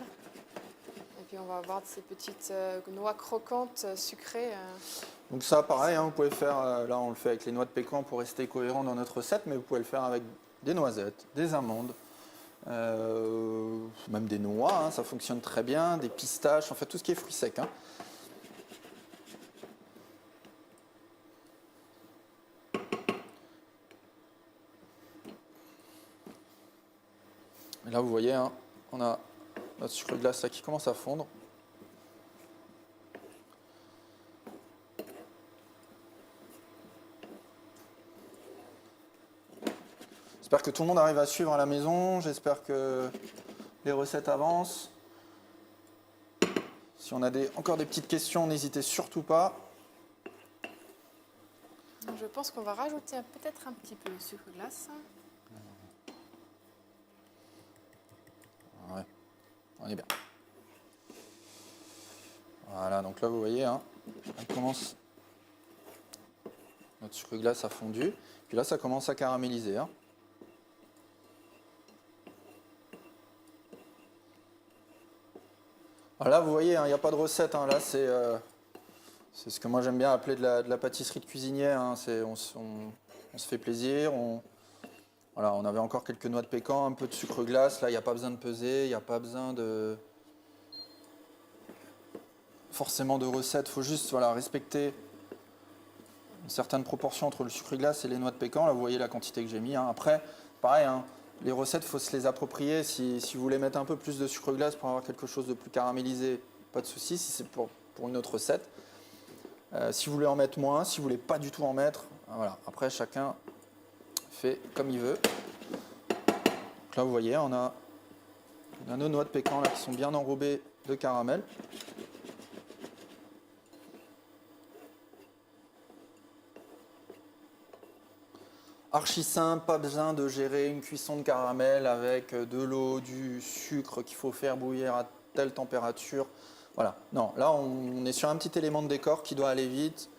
S1: Et puis on va avoir ces petites noix croquantes, sucrées.
S2: Donc ça, pareil, hein, vous pouvez faire, là on le fait avec les noix de pécan pour rester cohérent dans notre recette, mais vous pouvez le faire avec des noisettes, des amandes, même des noix, hein, ça fonctionne très bien, des pistaches, en fait tout ce qui est fruits secs. Hein. Et là vous voyez, hein, on a notre sucre glace là, qui commence à fondre. J'espère que tout le monde arrive à suivre à la maison, j'espère que les recettes avancent. Si on a encore des petites questions, n'hésitez surtout pas.
S1: Je pense qu'on va rajouter peut-être un petit peu de sucre glace.
S2: Ouais, on est bien. Voilà, donc là vous voyez, hein, on commence, notre sucre glace a fondu, puis là ça commence à caraméliser. Hein. Alors là vous voyez, il n'y a pas de recette, hein, là c'est ce que moi j'aime bien appeler de la pâtisserie de cuisinier, hein, on se fait plaisir, voilà, on avait encore quelques noix de pécan, un peu de sucre glace, là il n'y a pas besoin de peser, il n'y a pas besoin de forcément de recettes, il faut juste voilà, respecter une certaine proportion entre le sucre glace et les noix de pécan. Là vous voyez la quantité que j'ai mis. Hein. Après, pareil, hein, les recettes, il faut se les approprier. Si vous voulez mettre un peu plus de sucre glace pour avoir quelque chose de plus caramélisé, pas de souci, si c'est pour une autre recette. Si vous voulez en mettre moins, si vous voulez pas du tout en mettre, voilà. Après chacun fait comme il veut. Donc là vous voyez, on a nos noix de pécan là, qui sont bien enrobées de caramel. Archi simple, pas besoin de gérer une cuisson de caramel avec de l'eau, du sucre qu'il faut faire bouillir à telle température. Voilà, non, là on est sur un petit élément de décor qui doit aller vite,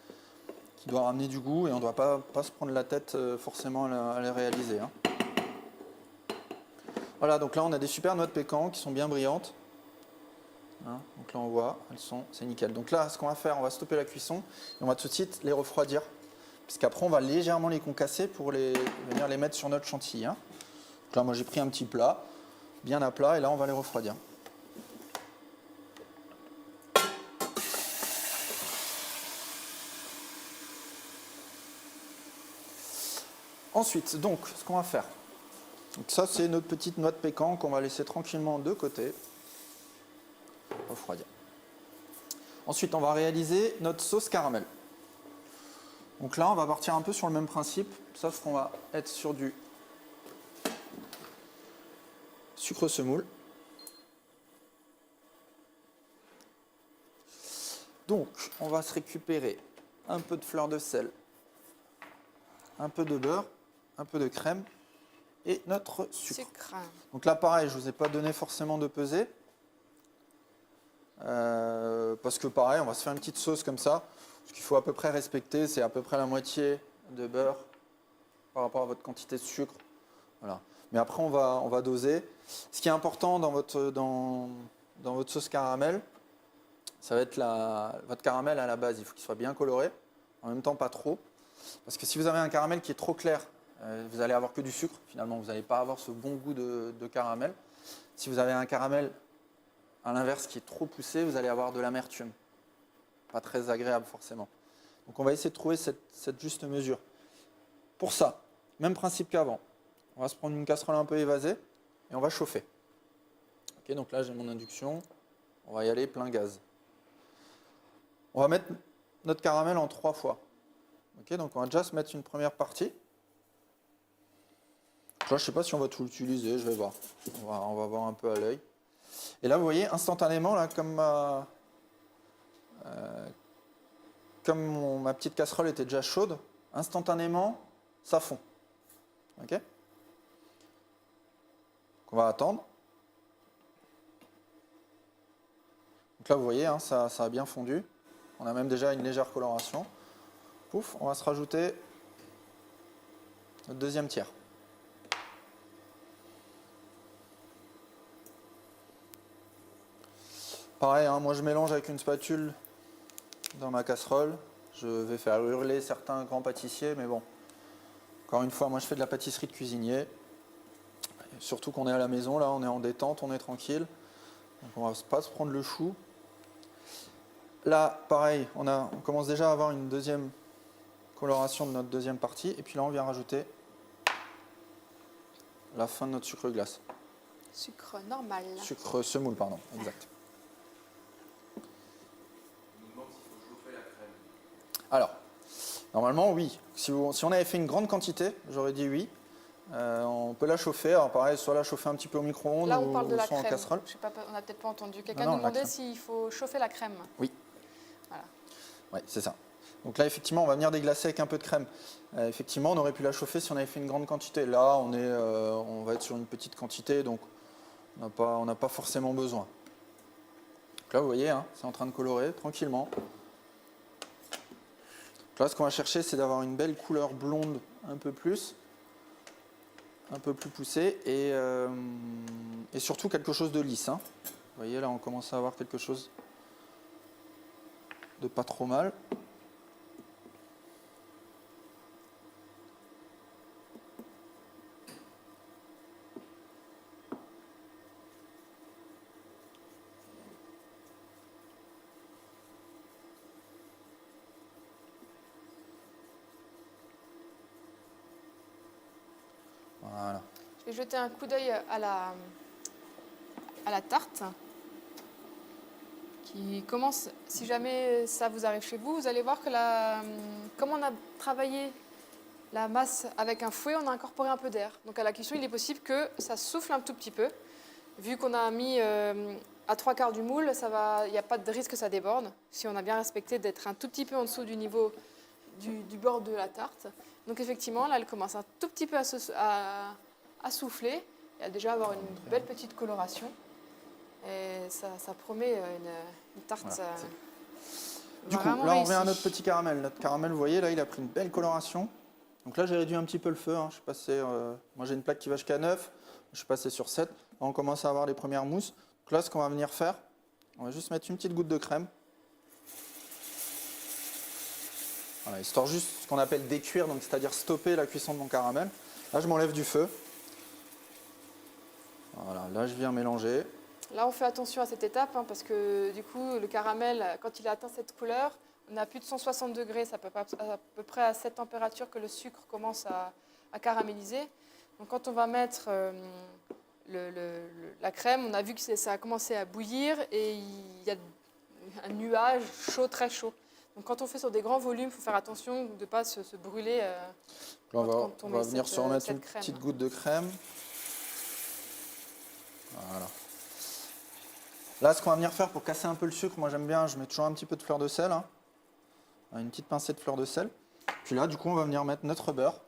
S2: qui doit ramener du goût et on ne doit pas se prendre la tête forcément à les réaliser. Hein. Voilà, donc là on a des super noix de pécan qui sont bien brillantes. Hein, donc là on voit, c'est nickel. Donc là ce qu'on va faire, on va stopper la cuisson et on va tout de suite les refroidir. Puisqu'après on va légèrement les concasser pour venir les mettre sur notre chantilly. Hein. Donc là moi j'ai pris un petit plat, bien à plat, et là on va les refroidir. Ensuite, donc, ce qu'on va faire. Donc ça c'est notre petite noix de pécan qu'on va laisser tranquillement de côté. Refroidir. Ensuite on va réaliser notre sauce caramel. Donc là, on va partir un peu sur le même principe, sauf qu'on va être sur du sucre semoule. Donc, on va se récupérer un peu de fleur de sel, un peu de beurre, un peu de crème et notre sucre. Donc là, pareil, je ne vous ai pas donné forcément de peser. Parce que pareil, on va se faire une petite sauce comme ça. Ce qu'il faut à peu près respecter, c'est à peu près la moitié de beurre par rapport à votre quantité de sucre. Voilà. Mais après, on va doser. Ce qui est important dans votre sauce caramel, ça va être votre caramel à la base. Il faut qu'il soit bien coloré, en même temps pas trop. Parce que si vous avez un caramel qui est trop clair, vous allez avoir que du sucre. Finalement, vous n'allez pas avoir ce bon goût de caramel. Si vous avez un caramel à l'inverse qui est trop poussé, vous allez avoir de l'amertume. Pas très agréable forcément. Donc on va essayer de trouver cette juste mesure. Pour ça, même principe qu'avant. On va se prendre une casserole un peu évasée et on va chauffer. Okay, donc là j'ai mon induction. On va y aller plein gaz. On va mettre notre caramel en 3 fois. Ok, donc on va déjà se mettre une première partie. Là, je ne sais pas si on va tout l'utiliser, je vais voir. On va voir un peu à l'œil. Et là, vous voyez, instantanément, là, comme ma petite casserole était déjà chaude, instantanément, ça fond. Ok ? Donc, on va attendre. Donc là, vous voyez, hein, ça a bien fondu. On a même déjà une légère coloration. Pouf, on va se rajouter notre deuxième tiers. Pareil, hein, moi je mélange avec une spatule dans ma casserole. Je vais faire hurler certains grands pâtissiers, mais bon, encore une fois, moi je fais de la pâtisserie de cuisinier. Surtout qu'on est à la maison, là, on est en détente, on est tranquille. Donc on va pas se prendre le chou. Là, pareil, on commence déjà à avoir une deuxième coloration de notre deuxième partie. Et puis là, on vient rajouter la fin de notre sucre glace.
S1: Sucre normal.
S2: Sucre semoule, pardon, exact. Alors, normalement, oui. Si on avait fait une grande quantité, j'aurais dit oui. On peut la chauffer. Alors pareil, soit la chauffer un petit peu au micro-ondes
S1: là, on parle de la
S2: soit
S1: crème.
S2: en casserole.
S1: Je sais pas, on n'a peut-être pas entendu. Quelqu'un nous demandait s'il faut chauffer la crème.
S2: Oui.
S1: Voilà.
S2: Oui, c'est ça. Donc là, effectivement, on va venir déglacer avec un peu de crème. Effectivement, on aurait pu la chauffer si on avait fait une grande quantité. Là, on va être sur une petite quantité, donc on n'a pas forcément besoin. Donc là, vous voyez, hein, c'est en train de colorer tranquillement. Donc là, ce qu'on va chercher, c'est d'avoir une belle couleur blonde un peu plus poussée et surtout quelque chose de lisse. Hein. Vous voyez, là, on commence à avoir quelque chose de pas trop mal. Voilà.
S1: Je vais jeter un coup d'œil à la tarte qui commence, si jamais ça vous arrive chez vous, vous allez voir que comme on a travaillé la masse avec un fouet, on a incorporé un peu d'air. Donc à la cuisson, il est possible que ça souffle un tout petit peu. Vu qu'on a mis à 3/4 du moule, il n'y a pas de risque que ça déborde, si on a bien respecté d'être un tout petit peu en dessous du niveau du bord de la tarte. Donc effectivement, là, elle commence un tout petit peu à souffler et à déjà avoir une belle petite coloration. Et ça promet une tarte.
S2: Voilà. Du coup, là, on revient à notre petit caramel. Notre caramel, vous voyez, là, il a pris une belle coloration. Donc là, j'ai réduit un petit peu le feu. Hein. Je suis passé, moi, j'ai une plaque qui va jusqu'à 9. Je suis passé sur 7. Là, on commence à avoir les premières mousses. Donc là, ce qu'on va venir faire, on va juste mettre une petite goutte de crème. Voilà, histoire juste ce qu'on appelle décuire, donc c'est-à-dire stopper la cuisson de mon caramel. Là, je m'enlève du feu. Voilà, là, je viens mélanger.
S1: Là, on fait attention à cette étape hein, parce que du coup, le caramel, quand il a atteint cette couleur, on a plus de 160 degrés, c'est à peu près à cette température que le sucre commence à caraméliser. Donc quand on va mettre la crème, on a vu que ça a commencé à bouillir et il y a un nuage chaud, très chaud. Donc quand on fait sur des grands volumes, il faut faire attention de ne pas se brûler.
S2: On va venir se remettre une petite goutte de crème. Voilà. Là, ce qu'on va venir faire pour casser un peu le sucre, moi j'aime bien, je mets toujours un petit peu de fleur de sel. Hein. Une petite pincée de fleur de sel. Puis là, du coup, on va venir mettre notre beurre.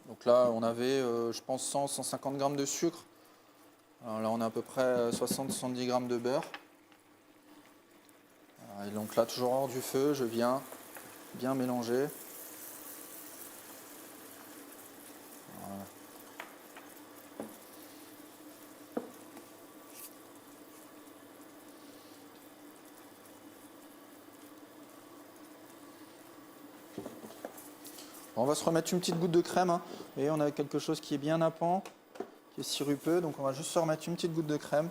S2: Donc là, on avait, je pense, 100-150 grammes de sucre. Alors là, on a à peu près 60-70 grammes de beurre. Et donc là, toujours hors du feu, je viens bien mélanger. Voilà. On va se remettre une petite goutte de crème. Hein. Et on a quelque chose qui est bien nappant, qui est sirupeux. Donc on va juste se remettre une petite goutte de crème.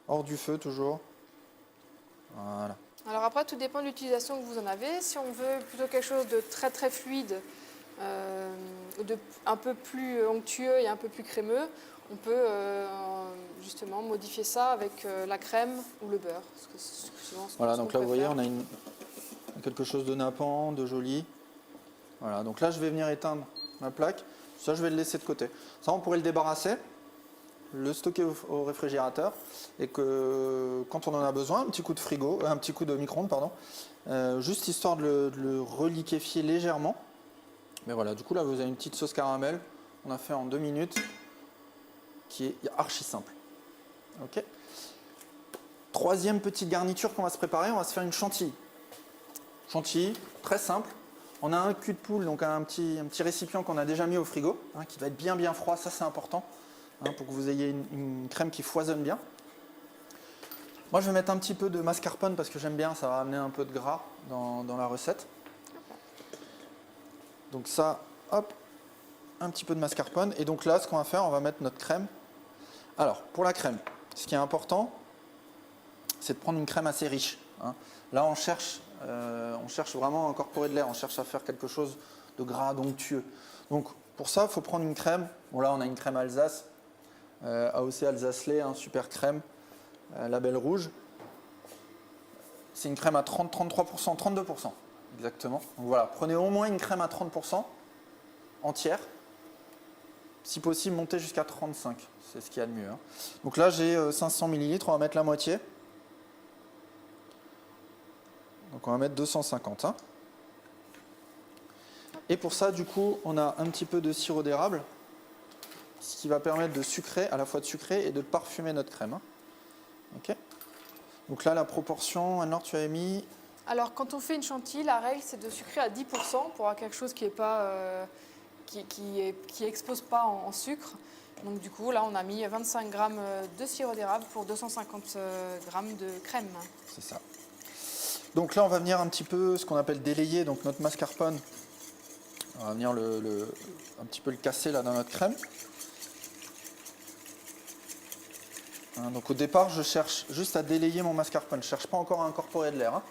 S2: Hors du feu toujours. Voilà.
S1: Alors après, tout dépend de l'utilisation que vous en avez. Si on veut plutôt quelque chose de très très fluide, un peu plus onctueux et un peu plus crémeux, on peut justement modifier ça avec la crème ou le beurre. Parce que souvent,
S2: voilà, donc là vous voyez, on a quelque chose de nappant, de joli. Voilà, donc là je vais venir éteindre ma plaque. Ça je vais le laisser de côté. Ça on pourrait le débarrasser, le stocker au réfrigérateur et que quand on en a besoin, un petit coup de frigo, un petit coup de micro-ondes, pardon, juste histoire de le reliquéfier légèrement. Mais voilà, du coup là vous avez une petite sauce caramel, on a fait en 2 minutes, qui est archi simple. Ok. Troisième petite garniture qu'on va se préparer, on va se faire une chantilly. Chantilly, très simple. On a un cul de poule, donc un petit récipient qu'on a déjà mis au frigo, hein, qui doit être bien froid, ça c'est important, hein, pour que vous ayez une crème qui foisonne bien. Moi je vais mettre un petit peu de mascarpone parce que j'aime bien, ça va amener un peu de gras dans la recette. Donc ça, hop, un petit peu de mascarpone. Et donc là, ce qu'on va faire, on va mettre notre crème. Alors, pour la crème, ce qui est important, c'est de prendre une crème assez riche, hein. Là, on cherche vraiment à incorporer de l'air, on cherche à faire quelque chose de gras, d'onctueux. Donc, pour ça, il faut prendre une crème. Bon, là, on a une crème Alsace, AOC Alsace-Lait, hein, super crème, label rouge. C'est une crème à 33%, 32%, exactement. Donc voilà, prenez au moins une crème à 30%, entière. Si possible, montez jusqu'à 35%, c'est ce qu'il y a de mieux, hein. Donc là, j'ai 500 ml, on va mettre la moitié. Donc on va mettre 250. Hein. Et pour ça, du coup, on a un petit peu de sirop d'érable, ce qui va permettre de sucrer, à la fois de sucrer et de parfumer notre crème. Hein. Ok. Donc là, la proportion, Anne-Laure, tu avais mis...
S1: Alors, quand on fait une chantilly, la règle, c'est de sucrer à 10% pour avoir quelque chose qui est pas, qui expose pas en sucre. Donc du coup, là, on a mis 25 g de sirop d'érable pour 250 g de crème.
S2: C'est ça. Donc là, on va venir un petit peu, ce qu'on appelle délayer, donc notre mascarpone. On va venir un petit peu le casser là dans notre crème. Hein, donc au départ, je cherche juste à délayer mon mascarpone. Je ne cherche pas encore à incorporer de l'air. Hein.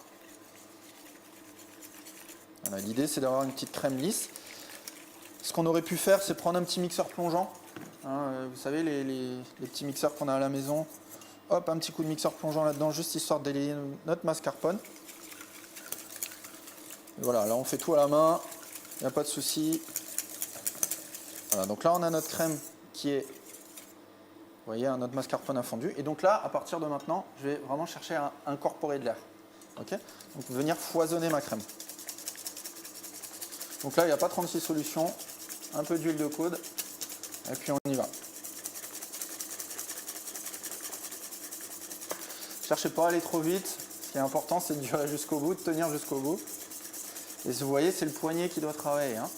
S2: Voilà, l'idée, c'est d'avoir une petite crème lisse. Ce qu'on aurait pu faire, c'est prendre un petit mixeur plongeant. Hein, vous savez, les petits mixeurs qu'on a à la maison. Hop, un petit coup de mixeur plongeant là-dedans, juste histoire de délayer notre mascarpone. Et voilà, là on fait tout à la main, il n'y a pas de souci. Voilà, donc là on a notre crème qui est, vous voyez, notre mascarpone a fondu. Et donc là, à partir de maintenant, je vais vraiment chercher à incorporer de l'air. Okay, donc venir foisonner ma crème. Donc là, il n'y a pas 36 solutions, un peu d'huile de coude, et puis on y va. Cherchez pas à aller trop vite, ce qui est important c'est de durer jusqu'au bout, de tenir jusqu'au bout. Et vous voyez, c'est le poignet qui doit travailler. Hein.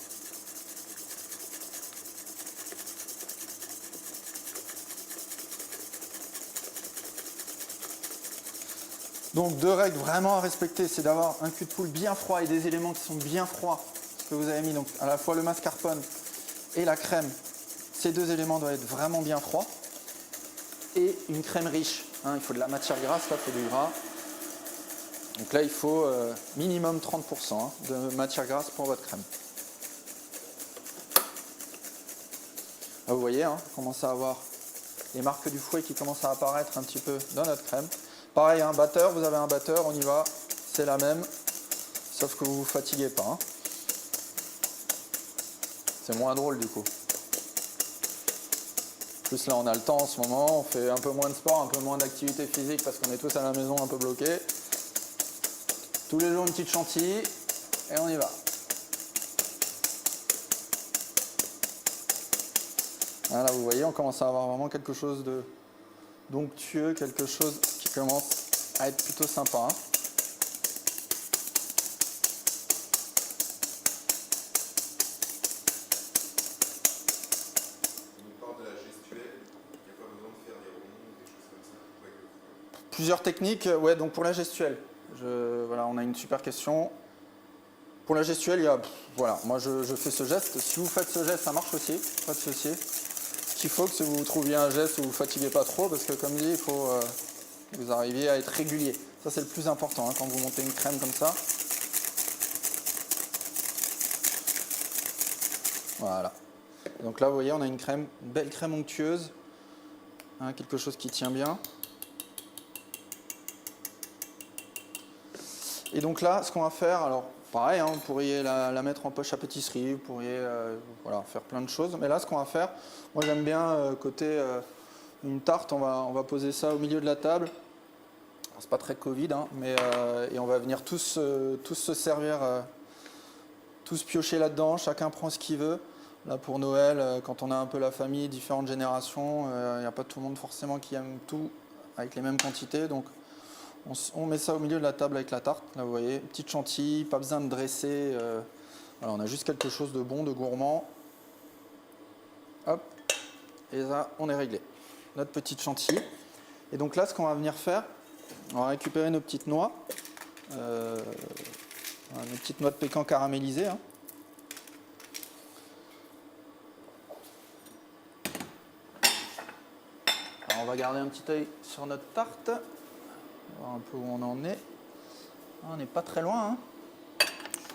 S2: Donc 2 règles vraiment à respecter, c'est d'avoir un cul de poule bien froid et des éléments qui sont bien froids. Ce que vous avez mis, donc à la fois le mascarpone et la crème, ces 2 éléments doivent être vraiment bien froids. Et une crème riche, hein, il faut de la matière grasse, là il faut du gras. Donc là, il faut minimum 30% hein, de matière grasse pour votre crème. Là, vous voyez, hein, on commence à avoir les marques du fouet qui commencent à apparaître un petit peu dans notre crème. Pareil, un batteur, vous avez un batteur, on y va, c'est la même, sauf que vous ne vous fatiguez pas. Hein. C'est moins drôle du coup. En plus là, on a le temps en ce moment, on fait un peu moins de sport, un peu moins d'activité physique parce qu'on est tous à la maison un peu bloqués. Tous les jours une petite chantilly et on y va. Là vous voyez, on commence à avoir vraiment quelque chose d'onctueux, quelque chose qui commence à être plutôt sympa. Hein.
S3: On parle de la gestuelle, il n'y a pas besoin de faire des ronds, des choses comme ça. Ouais.
S2: Plusieurs techniques, ouais, donc pour la gestuelle. Voilà, on a une super question. Pour la gestuelle, il y a, voilà, moi je fais ce geste. Si vous faites ce geste, ça marche aussi, pas de souci. Ce qu'il faut, c'est que vous trouviez un geste où vous ne fatiguez pas trop, parce que comme dit, il faut que vous arriviez à être régulier. Ça, c'est le plus important hein, quand vous montez une crème comme ça. Voilà. Donc là, vous voyez, on a une belle crème onctueuse. hein, quelque chose qui tient bien. Et donc là, ce qu'on va faire, alors pareil, hein, vous pourriez la mettre en poche à pâtisserie, vous pourriez voilà, faire plein de choses. Mais là, ce qu'on va faire, moi j'aime bien côté une tarte, on va poser ça au milieu de la table. C'est pas très Covid, hein, mais et on va venir tous se servir, tous piocher là-dedans, chacun prend ce qu'il veut. Là pour Noël, quand on a un peu la famille, différentes générations, il n'y a pas tout le monde forcément qui aime tout avec les mêmes quantités. Donc on met ça au milieu de la table avec la tarte. Là vous voyez, petite chantilly, pas besoin de dresser. Voilà, on a juste quelque chose de bon, de gourmand. Hop, et là on est réglé. Notre petite chantilly. Et donc là ce qu'on va venir faire, on va récupérer nos petites noix. Nos petites noix de pécan caramélisées. Hein. Alors on va garder un petit œil sur notre tarte, voir un peu où on en est. On n'est pas très loin. Hein.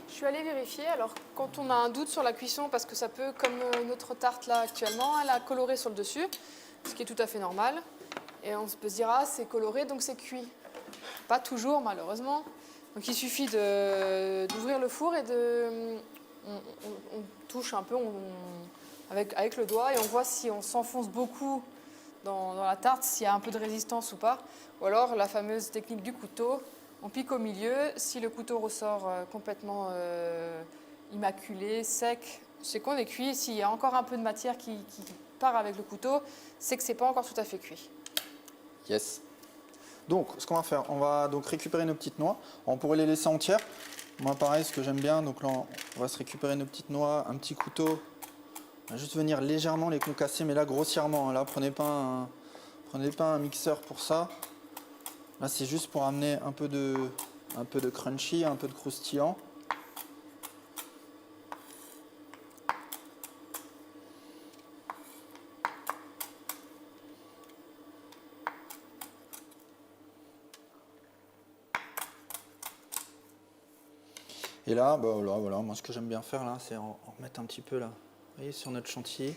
S1: Je suis allée vérifier. Alors, quand on a un doute sur la cuisson, parce que ça peut, comme notre tarte là actuellement, elle a coloré sur le dessus, ce qui est tout à fait normal. Et on peut se dire, ah, c'est coloré, donc c'est cuit. Pas toujours, malheureusement. Donc, il suffit d'ouvrir le four et on touche un peu avec le doigt et on voit si on s'enfonce beaucoup dans la tarte, s'il y a un peu de résistance ou pas. Ou alors, la fameuse technique du couteau. On pique au milieu. Si le couteau ressort complètement immaculé, sec, c'est qu'on est cuit. S'il y a encore un peu de matière qui part avec le couteau, c'est que c'est pas encore tout à fait cuit.
S2: Yes. Donc, ce qu'on va faire, on va donc récupérer nos petites noix. On pourrait les laisser entières. Moi, pareil, ce que j'aime bien, donc là, on va se récupérer nos petites noix, un petit couteau. On va juste venir légèrement les concasser, mais là, grossièrement. Là, prenez pas un mixeur pour ça. Là, c'est juste pour amener un peu de crunchy, un peu de croustillant. Et là, bah, voilà, moi, ce que j'aime bien faire, là, c'est en remettre un petit peu, là, vous voyez, sur notre chantilly.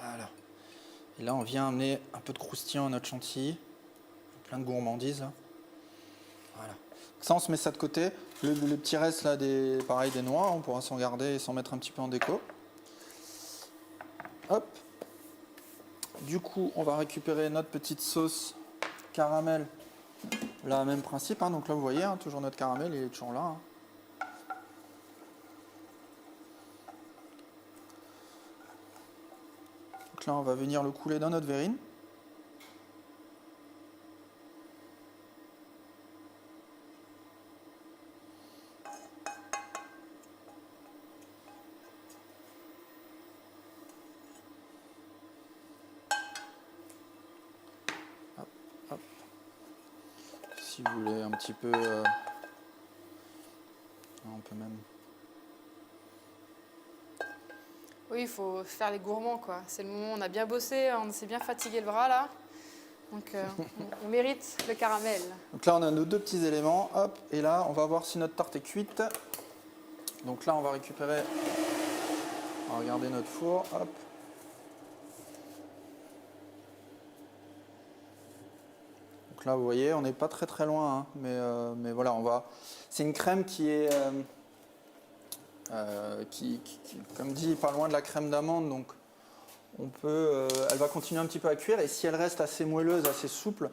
S2: Voilà. Et là, on vient amener un peu de croustillant à notre chantilly. Plein de gourmandises. Là. Voilà. Ça, on se met ça de côté. Le petit reste, là, des noix, on pourra s'en garder et s'en mettre un petit peu en déco. Hop. Du coup, on va récupérer notre petite sauce caramel. Là, même principe. Hein. Donc là, vous voyez, hein, toujours notre caramel, il est toujours là. Hein. Donc là, on va venir le couler dans notre verrine. Hop, hop. Si vous voulez un petit peu... on peut même...
S1: Oui, il faut faire les gourmands, quoi. C'est le moment où on a bien bossé, on s'est bien fatigué le bras, là. Donc, on mérite le caramel.
S2: Donc là, on a nos deux petits éléments. Hop, et là, on va voir si notre tarte est cuite. Donc là, on va récupérer... On va regarder notre four. Hop. Donc là, vous voyez, on n'est pas très très loin. Hein, mais voilà, on va... C'est une crème qui est... comme dit, pas loin de la crème d'amande, donc elle va continuer un petit peu à cuire, et si elle reste assez moelleuse, assez souple,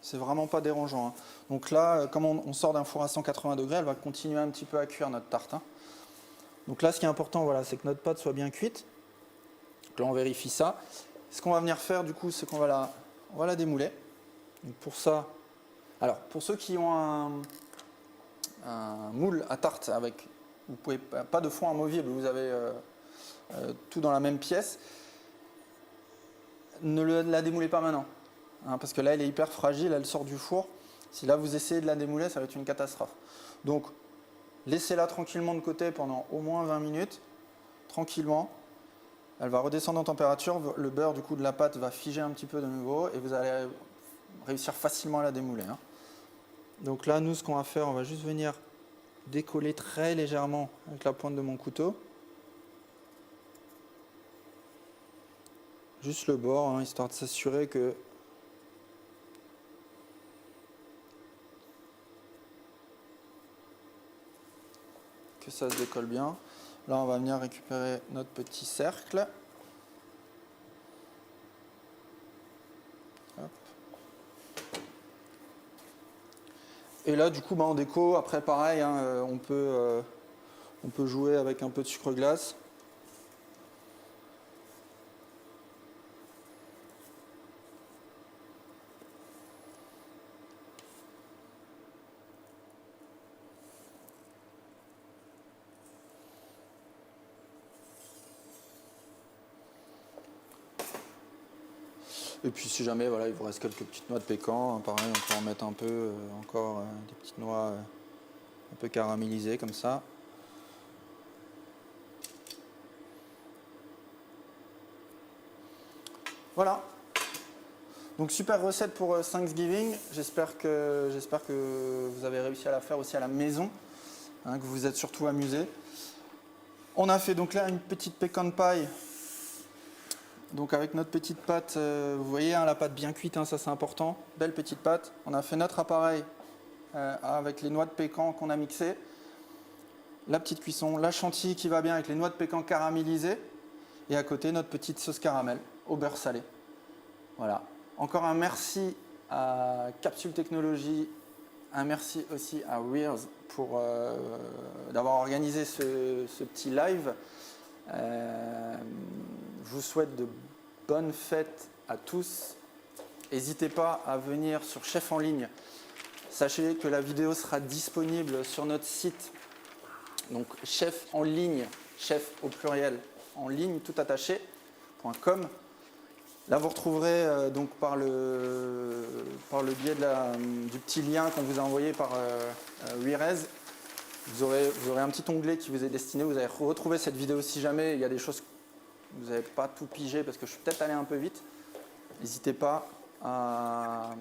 S2: c'est vraiment pas dérangeant. Hein. Donc là, comme on sort d'un four à 180 degrés, elle va continuer un petit peu à cuire notre tarte. Hein. Donc là, ce qui est important, voilà, c'est que notre pâte soit bien cuite. Donc là, on vérifie ça. Ce qu'on va venir faire, du coup, c'est qu'on va la démouler. Donc pour ça, alors pour ceux qui ont un moule à tarte avec... Vous pouvez pas de fond amovible, vous avez tout dans la même pièce. Ne la démoulez pas maintenant, hein, parce que là elle est hyper fragile, elle sort du four. Si là vous essayez de la démouler, ça va être une catastrophe. Donc laissez-la tranquillement de côté pendant au moins 20 minutes, tranquillement. Elle va redescendre en température, le beurre du coup de la pâte va figer un petit peu de nouveau et vous allez réussir facilement à la démouler. Hein. Donc là, nous, ce qu'on va faire, on va juste venir décoller très légèrement avec la pointe de mon couteau. juste le bord, hein, histoire de s'assurer que ça se décolle bien. Là, on va venir récupérer notre petit cercle. Hop. Et là, du coup, en déco, après, pareil, hein, on peut jouer avec un peu de sucre glace. Et puis si jamais voilà, il vous reste quelques petites noix de pécan, pareil, on peut en mettre un peu, encore des petites noix un peu caramélisées comme ça. Voilà. Donc super recette pour Thanksgiving. J'espère que vous avez réussi à la faire aussi à la maison, hein, que vous vous êtes surtout amusés. On a fait donc là une petite pecan pie. Donc avec notre petite pâte, vous voyez hein, la pâte bien cuite, hein, ça c'est important, belle petite pâte. On a fait notre appareil avec les noix de pécan qu'on a mixées, la petite cuisson, la chantilly qui va bien avec les noix de pécan caramélisées, et à côté notre petite sauce caramel au beurre salé. Voilà. Encore un merci à Capsule Technologies, un merci aussi à Wears pour d'avoir organisé ce petit live. Je vous souhaite de bonnes fêtes à tous. N'hésitez pas à venir sur Chef en ligne. Sachez que la vidéo sera disponible sur notre site. Donc chef en ligne, chef au pluriel, en ligne, tout attaché, .com. Là, vous retrouverez donc par le biais du petit lien qu'on vous a envoyé par Wirez. Vous aurez un petit onglet qui vous est destiné. Vous allez retrouver cette vidéo si jamais il y a des choses que vous n'avez pas tout pigé parce que je suis peut-être allé un peu vite. N'hésitez pas à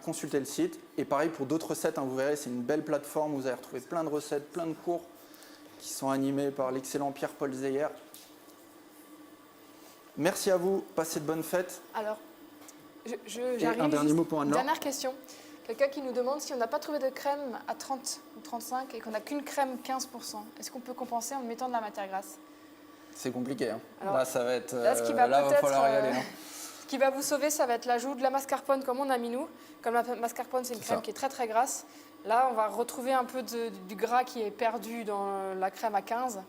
S2: consulter le site. Et pareil pour d'autres recettes, hein, vous verrez, c'est une belle plateforme où vous allez retrouver plein de recettes, plein de cours qui sont animés par l'excellent Pierre-Paul Zeyer. Merci à vous, passez de bonnes fêtes.
S1: Alors,
S2: et un dernier mot pour Anne-Laure.
S1: Dernière question. Quelqu'un qui nous demande si on n'a pas trouvé de crème à 30 ou 35 et qu'on n'a qu'une crème 15%. Est-ce qu'on peut compenser en mettant de la matière grasse?
S2: C'est compliqué. Hein.
S1: Alors,
S2: là, ça va être.
S1: Là, ce qui va
S2: va falloir y aller. Hein.
S1: Ce qui va vous sauver, ça va être l'ajout de la mascarpone comme on a mis nous. Comme la mascarpone, c'est une crème qui est très très grasse. Là, on va retrouver un peu du gras qui est perdu dans la crème à 15%.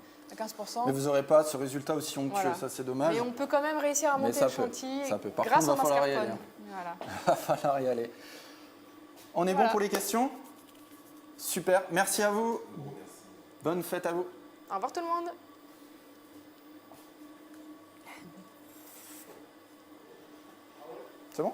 S2: Mais vous n'aurez pas ce résultat aussi onctueux,
S1: voilà.
S2: Ça c'est dommage.
S1: Mais on peut quand même réussir à monter le chantilly grâce au mascarpone. Voilà.
S2: Va falloir y aller. On est bon pour les questions? Super, merci à vous. Bonne fête à vous.
S1: Au revoir tout le monde.
S2: C'est bon?